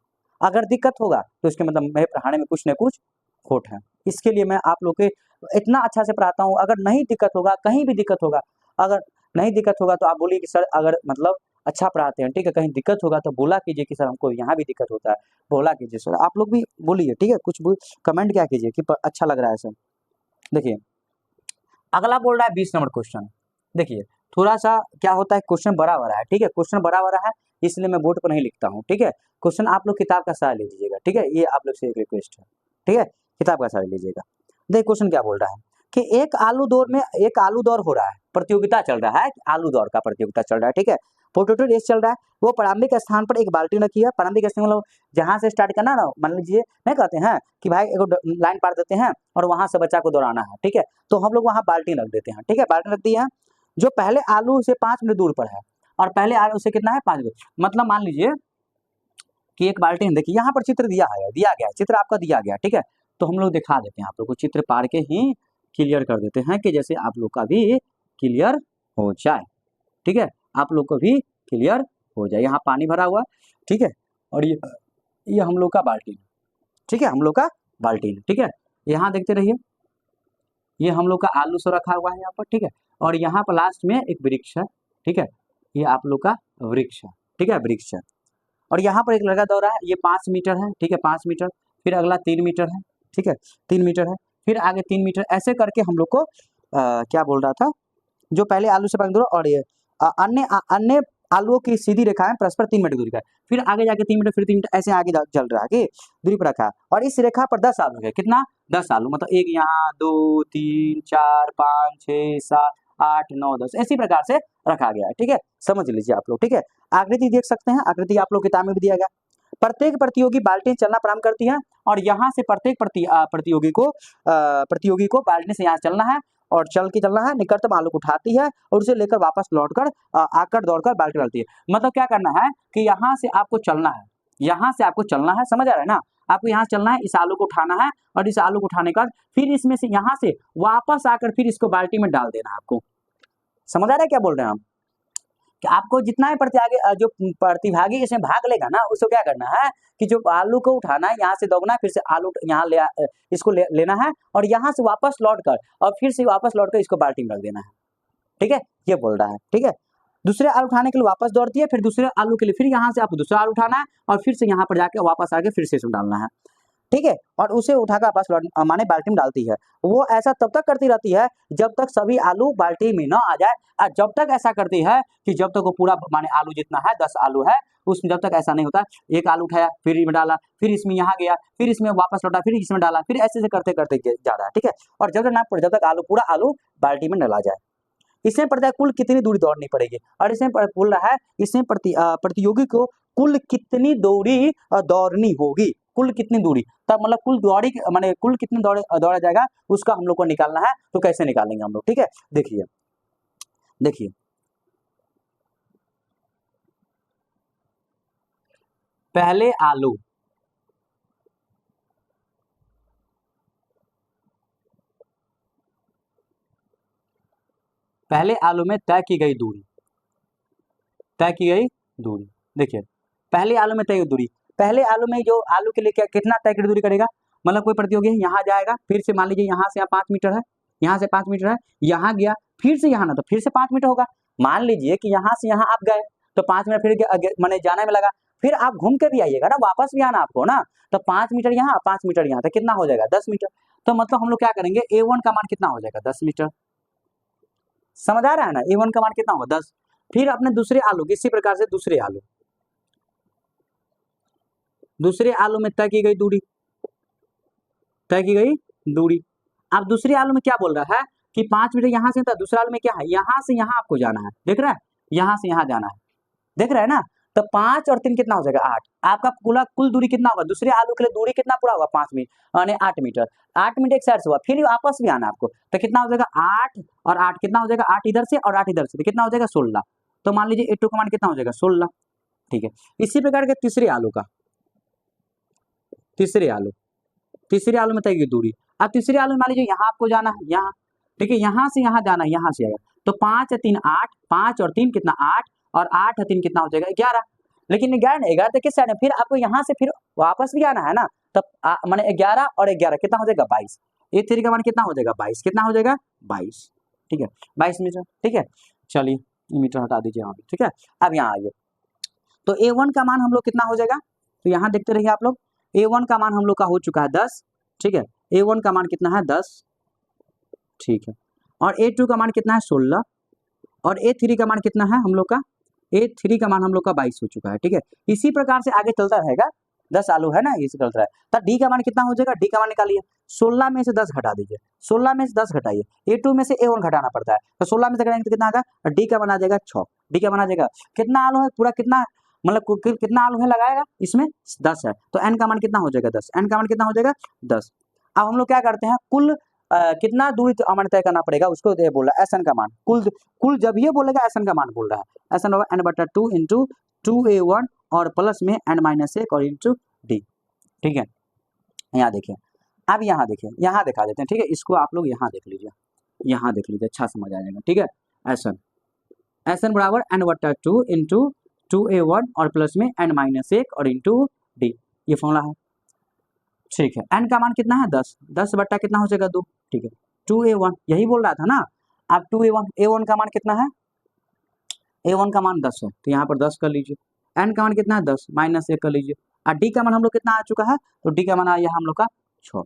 अगर दिक्कत होगा तो इसके मतलब मेरे पढ़ाने में कुछ न कुछ खोट है, इसके लिए मैं आप लोग के इतना अच्छा से पढ़ाता हूँ। अगर नहीं दिक्कत होगा, कहीं भी दिक्कत होगा, अगर नहीं दिक्कत होगा तो आप बोलिए कि सर अगर मतलब अच्छा पढ़ाते हैं, ठीक है, कहीं दिक्कत होगा तो बोला कीजिए कि सर हमको यहाँ भी दिक्कत होता है, बोला कीजिए सर, आप लोग भी बोलिए, ठीक है, कुछ कमेंट क्या कीजिए कि अच्छा लग रहा है सर। देखिए अगला बोल रहा है 20 नंबर क्वेश्चन, देखिए थोड़ा सा क्या होता है, क्वेश्चन बड़ा बड़ा है, ठीक है, क्वेश्चन बड़ा बड़ा है इसलिए मैं बोर्ड पर नहीं लिखता हूँ, ठीक है, क्वेश्चन आप लोग किताब का सहारा लीजिएगा, ठीक है, ये आप लोग से एक रिक्वेस्ट है, ठीक है, किताब का सहारा लीजिएगा। देखिए क्वेश्चन क्या बोल रहा है कि एक आलू दौर हो रहा है, प्रतियोगिता चल रहा है, आलू दौर का प्रतियोगिता चल रहा है, ठीक है, पोटैटो रेस चल रहा है, वो प्रारंभिक स्थान पर एक बाल्टी रखी है, प्रारंभिक स्थान मतलब जहाँ से स्टार्ट करना ना, मान लीजिए नहीं कहते हैं कि भाई एक लाइन पार देते हैं और वहां से बच्चा को दौड़ाना है, ठीक है, तो हम लोग वहां बाल्टी रख देते हैं, ठीक है, बाल्टी रख दी है जो पहले आलू से 5 मिनट दूर पर है और पहले आलू से कितना है 5 मिनट, मतलब मान लीजिए कि एक बाल्टी है, देखिए यहाँ पर चित्र दिया गया है, चित्र आपका दिया गया, ठीक है, तो हम लोग दिखा देते हैं आप लोग को, चित्र पार के ही क्लियर कर देते हैं कि जैसे आप लोग का भी क्लियर हो जाए, ठीक है, आप लोग को भी क्लियर हो जाए। यहाँ पानी भरा हुआ, ठीक है, और ये हम लोग का बाल्टी, ठीक है, हम लोग का बाल्टी, ठीक है, यहाँ देखते रहिए, ये हम लोग का आलू से रखा हुआ है यहाँ पर, ठीक है, और यहाँ पर लास्ट में एक वृक्ष है, ठीक है, ये आप लोग का वृक्ष है, ठीक है, वृक्ष है, और यहाँ पर एक लड़का दौड़ा है, ये 5 मीटर है, ठीक है, 5 मीटर, फिर अगला 3 मीटर है, ठीक है, 3 मीटर है, फिर आगे 3 मीटर, ऐसे करके हम लोग को क्या बोल रहा था, जो पहले आलू से 5 दूर और ये अन्य आलुओं की सीधी रेखा है परस्पर 3 मीटर दूरी का है, फिर आगे जाके 3 मीटर, फिर 3 मीटर, ऐसे आगे चल रहा है, दूरी पर रखा है, और इस रेखा पर 10 आलू है। कितना? 10 आलू, मतलब एक यहाँ, 2 3 4 5 6 7 8 9 10, इसी प्रकार से रखा गया है। ठीक है, समझ लीजिए आप लोग। ठीक है, आकृति देख सकते हैं, आकृति आप लोग किताब में भी दिया गया। प्रत्येक प्रतियोगी बाल्टी चलना प्रारंभ करती है, और यहाँ से प्रत्येक प्रतियोगी को बाल्टी से यहाँ चलना है, और चल के चलना है, निकटतम आलू को उठाती है और उसे लेकर वापस लौटकर आकर दौड़कर बाल्टी डालती है। मतलब क्या करना है कि यहाँ से आपको चलना है, यहाँ से आपको चलना है, समझ आ रहा है ना? आपको यहाँ चलना है, इस आलू को उठाना है, और इस आलू को उठाने के बाद फिर इसमें से यहाँ से वापस आकर फिर इसको बाल्टी में डाल देना है। आपको समझ आ रहा है क्या बोल रहे हैं हम? कि आपको जितना ही जो प्रतिभागी इसमें भाग लेगा ना, उसको क्या करना है कि जो आलू को उठाना है, यहाँ से दौड़ना है, फिर से आलू यहाँ इसको लेना है, और यहाँ से वापस लौटकर और फिर से वापस लौटकर इसको बाल्टी में रख देना है। ठीक है, ये बोल रहा है। ठीक है, दूसरे आलू उठाने के लिए वापस दौड़ती है, फिर दूसरे आलू के लिए फिर यहाँ से आपको दूसरा आलू उठाना है, और फिर से यहाँ पर जाके वापस आके फिर से इसमें डालना है। ठीक है, और उसे उठाकर वापस माने बाल्टी में डालती है। वो ऐसा तब तक करती रहती है जब तक सभी आलू बाल्टी में न आ जाए, और जब तक ऐसा करती है कि जब तक वो पूरा माने आलू जितना है 10 आलू है, उसमें जब तक ऐसा नहीं होता, एक आलू उठाया फिर इसमें डाला, फिर इसमें यहाँ गया, फिर इसमें वापस लौटा, फिर इसमें डाला, फिर ऐसे करते करते जा रहा है। ठीक है, और जब तक पूरा आलू बाल्टी में डला जाए। इसमें पड़ता है कुल कितनी दूरी दौड़नी पड़ेगी, और इसमें बोल रहा है इसमें प्रतियोगी को कुल कितनी दूरी दौड़नी होगी, कुल कितनी दूरी, तब मतलब कुल दौड़ी माने कुल कितनी दौड़ा जाएगा, उसका हम लोग को निकालना है। तो कैसे निकालेंगे हम लोग? ठीक है, देखिए देखिए, पहले आलू में तय की गई दूरी, देखिए पहले आलू में तय की दूरी, पहले आलू में जो आलू के लिए कितना तय की दूरी करेगा, मतलब कोई प्रतियोगी यहाँ जाएगा, फिर से मान लीजिए यहाँ से यहाँ 5 मीटर है, यहाँ से 5 मीटर है, यहाँ गया, फिर से यहाँ ना, तो फिर से 5 मीटर होगा। मान लीजिए कि यहाँ से यहाँ आप गए, तो 5 मिनट फिर मैंने जाने में लगा, फिर आप घूम के भी आइएगा ना, वापस भी आना आपको ना, तो 5 मीटर यहाँ 5 मीटर यहाँ, तो कितना हो जाएगा? 10 मीटर। तो मतलब हम लोग क्या करेंगे, A1 का मान कितना हो जाएगा? 10 मीटर। समझ आ रहा है ना? A1 का मान कितना होगा? 10। फिर अपने दूसरे आलू इसी प्रकार से दूसरे आलू में तय की गई दूरी, अब दूसरे आलू में क्या बोल रहा है कि 5 मीटर यहाँ से था, दूसरे आलू में क्या है, यहाँ से यहाँ आपको जाना है, देख रहा है, यहाँ से यहाँ जाना है, देख रहा है ना? तो 5 और 3 कितना हो जाएगा? 8। आपका कुल दूरी कितना होगा? दूसरे आलू के लिए दूरी कितना पूरा होगा? 5 मीटर यानी 8 मीटर। 8 मीटर एक साइड से हुआ, फिर वापस भी आना आपको, तो कितना हो जाएगा? 8 और 8 कितना हो जाएगा? 8 इधर से और 8 इधर से, तो कितना हो जाएगा? 16। तो मान लीजिए A2 का मान कितना हो जाएगा? 16। ठीक है, इसी प्रकार के तीसरे आलू में तय की दूरी, अब तीसरे आलू में मान लीजिए यहाँ आपको जाना है, यहाँ, ठीक है, यहाँ से यहाँ जाना है, यहाँ से आएगा, तो 5 और 3 8, 5 और 3 कितना? 8, और 8 और 3 कितना हो जाएगा? 11। लेकिन 11 तो किस साइड है? फिर आपको यहाँ से फिर वापस भी आना है ना, तब माने 11 और 11 कितना हो जाएगा? 22। A3 का मान कितना हो जाएगा? 22। कितना हो जाएगा? 22। ठीक है, 22 मीटर। ठीक है, चलिए मीटर हटा दीजिए यहाँ पे। ठीक है, अब यहाँ आइए, तो A1 का मान हम लोग कितना हो जाएगा? तो यहाँ देखते रहिए आप लोग, A1 का मान हम लोग का हो चुका है 10। ठीक है, A1 का मान कितना है? 10। ठीक है, और A2 का मान कितना है? 16, और A3 का मान कितना है हम लोग का? A3 का मान हम लोग का 22 हो चुका है। ठीक है, इसी प्रकार से आगे चलता रहेगा, 10 आलू है ना, इसे चलता है, तब D का मान कितना हो जाएगा? D का मान निकालिए, 16 में से 10 घटा दीजिए, 16 में से 10 घटाइए, A2 में से A1 घटाना पड़ता है, तो 16 में से घटाएंगे तो कितना आएगा? D का मान आ जाएगा 6। D का मान आ जाएगा कितना आलू है? पूरा कितना मतलब कितना आलू है लगाएगा इसमें? 10 है, तो N का मान कितना हो जाएगा? 10। N का मान कितना हो जाएगा? 10। अब हम लोग क्या करते हैं, कुल कितना दूरी हमें तय करना पड़ेगा, उसको बोल रहा है SN का मान, कुल जब ये बोलेगा SN का मान बोल रहा है, SN होगा N/2 इंटू 2A1 और प्लस में N-1 और इंटू D। ठीक है, यहाँ देखिए, अब यहाँ देखिए, यहाँ दिखा देते हैं। ठीक है, इसको आप लोग यहाँ देख लीजिए, यहाँ देख लीजिए, अच्छा समझ आ जाएगा। ठीक है, SN बराबर N/2 इंटू 2A1 और प्लस में N-1 और इंटू D, ये फॉर्मूला है। ठीक है, N का मान कितना है? 10। 10 बट्टा कितना हो जाएगा? 2। ठीक है, 2A1 यही बोल रहा था ना। अब 2A1 का मान कितना है? A1 का मान 10 है, तो यहाँ पर 10 कर लीजिए। N का मान कितना है? 10 -1 कर लीजिए, और D का मान हम लोग कितना आ चुका है? तो D का मान आया हम लोग का 6।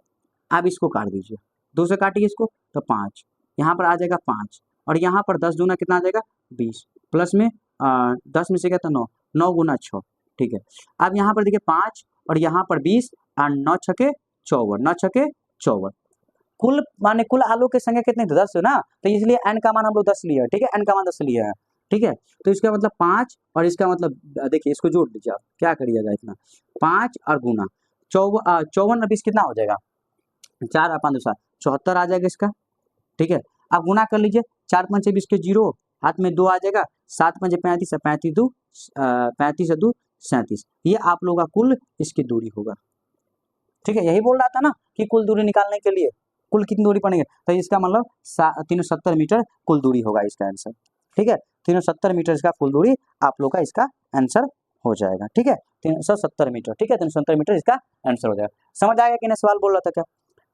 अब इसको काट दीजिए, 2 से काटिए इसको, तो 5, यहाँ पर आ जाएगा 5, और यहाँ पर 10 दूना कितना आ जाएगा? 20, प्लस में 10 में से क्या था 9, 9 गुना 6, ठीक है। अब यहाँ पर देखिए 5 और यहाँ पर 20 और 9 छके 54, 9 छके 54। कुल माने कुल आलू की संख्या कितनी थी 10 है ना, तो इसलिए n का मान हम लोग 10 लिए है, ठीक है, n का मान 10 लिए है, ठीक है। तो इसका मतलब 5 और इसका मतलब देखिए इसको जोड़ लीजिए आप, क्या करिएगा इतना 5 और गुना 54 और 20 कितना हो जाएगा 4 और 5 7 74 आ जाएगा इसका, ठीक है। अब गुना कर लीजिए 4 5 20 के 0 हाथ में 2 आ जाएगा, 7 5 35 है 35 2 35 2 37, ये आप लोगों का कुल इसकी दूरी होगा, ठीक है। यही बोल रहा था ना कि कुल दूरी निकालने के लिए कुल कितनी दूरी पड़ेंगे, तो इसका मतलब 370 मीटर कुल दूरी होगा इसका आंसर, ठीक है। 370 मीटर इसका कुल दूरी आप लोग का इसका आंसर हो जाएगा, ठीक है, 370 मीटर, ठीक है, 370 मीटर इसका आंसर हो जाएगा। समझ आएगा कि नहीं सवाल बोल रहा था क्या,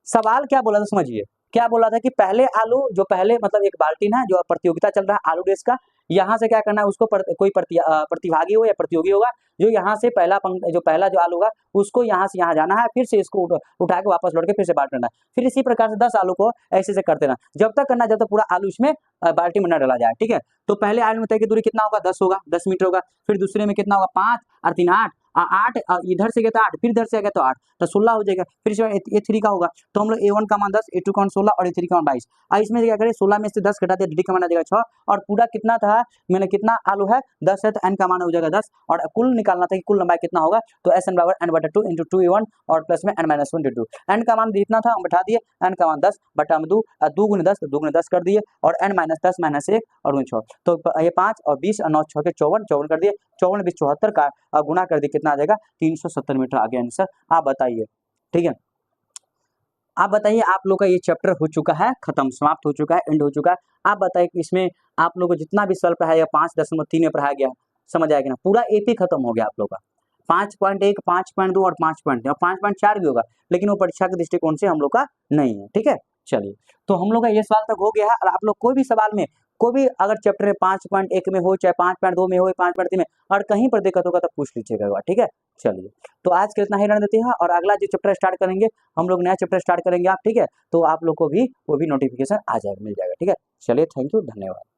सवाल क्या बोला था समझिए, क्या बोला था कि पहले आलू जो पहले मतलब एक बाल्टीन है जो प्रतियोगिता चल रहा है आलू रेस का, यहाँ से क्या करना है उसको कोई प्रतिभागी हो या प्रतियोगी होगा जो यहाँ से पहला जो आलू होगा उसको यहाँ से यहाँ जाना है, फिर से इसको उठा के वापस लौट के फिर से बांट करना है, फिर इसी प्रकार से 10 आलू को ऐसे से करते रहना, जब तक करना जब तक पूरा आलू इसमें बाल्टी में न डाला जाए, ठीक है। तो पहले आलू में तय की दूरी कितना होगा 10 होगा, 10 मीटर होगा, फिर दूसरे में कितना होगा 5 और 3 8 8 इधर से गया तो 8 फिर इधर से गया तो 8 तो 16 हो जाएगा, फिर इसमें A3 का होगा, तो हम लोग A1 का मान 10 A2 का मान 16 और A3 का मान 22, इसमें क्या करें 16 में से 10 घटा दिया D का मान आ जाएगा 6 और पूरा कितना था मैंने कितना आलू है 10 है तो n का मान हो जाएगा 10 और कुल निकालना था कि कुल लंबाई कितना होगा, तो SN बराबर n/2 × 2A1 और प्लस में n-1 × 2, n का मान जितना था हम बैठा दिए, n का मान 10 बटा 2 2 गुने 10 2 गुने 10 कर दिए और n-10 -1 और 6, तो ये 5 और 20 और 9 6 के 54 कर दिए, 54 20 74 का गुना कर दिए कितना आ जाएगा 370 मीटर आ गया आंसर। आप बताइए, ठीक है, आप बताइए आप लोग का ये चैप्टर हो चुका है खत्म, समाप्त हो चुका है, एंड हो चुका है। आप बताइए कि इसमें आप लोग को जितना भी सवाल पढ़ाया 5.3 में पढ़ाया गया समझ आएगा ना, पूरा AP खत्म हो गया आप लोग का, 5.1 5.2 और 5.3 और 5.4 भी होगा, लेकिन वो परीक्षा के दृष्टिकोण से हम लोग का नहीं है, ठीक है। चलिए तो हम लोग का ये सवाल तक हो गया है, और आप लोग कोई भी सवाल में कोई भी अगर चैप्टर 5.1 में हो चाहे 5.2 में हो 5.3 में और कहीं पर दिक्कत होगा तो पूछ लीजिएगा, ठीक है। चलिए तो आज के इतना ही रहने देते हैं, और अगला जो चैप्टर स्टार्ट करेंगे हम लोग नया चैप्टर स्टार्ट करेंगे आप, ठीक है, तो आप लोग को भी वो भी नोटिफिकेशन आ जाएगा, मिल जाएगा, ठीक है। चलिए थैंक यू, धन्यवाद।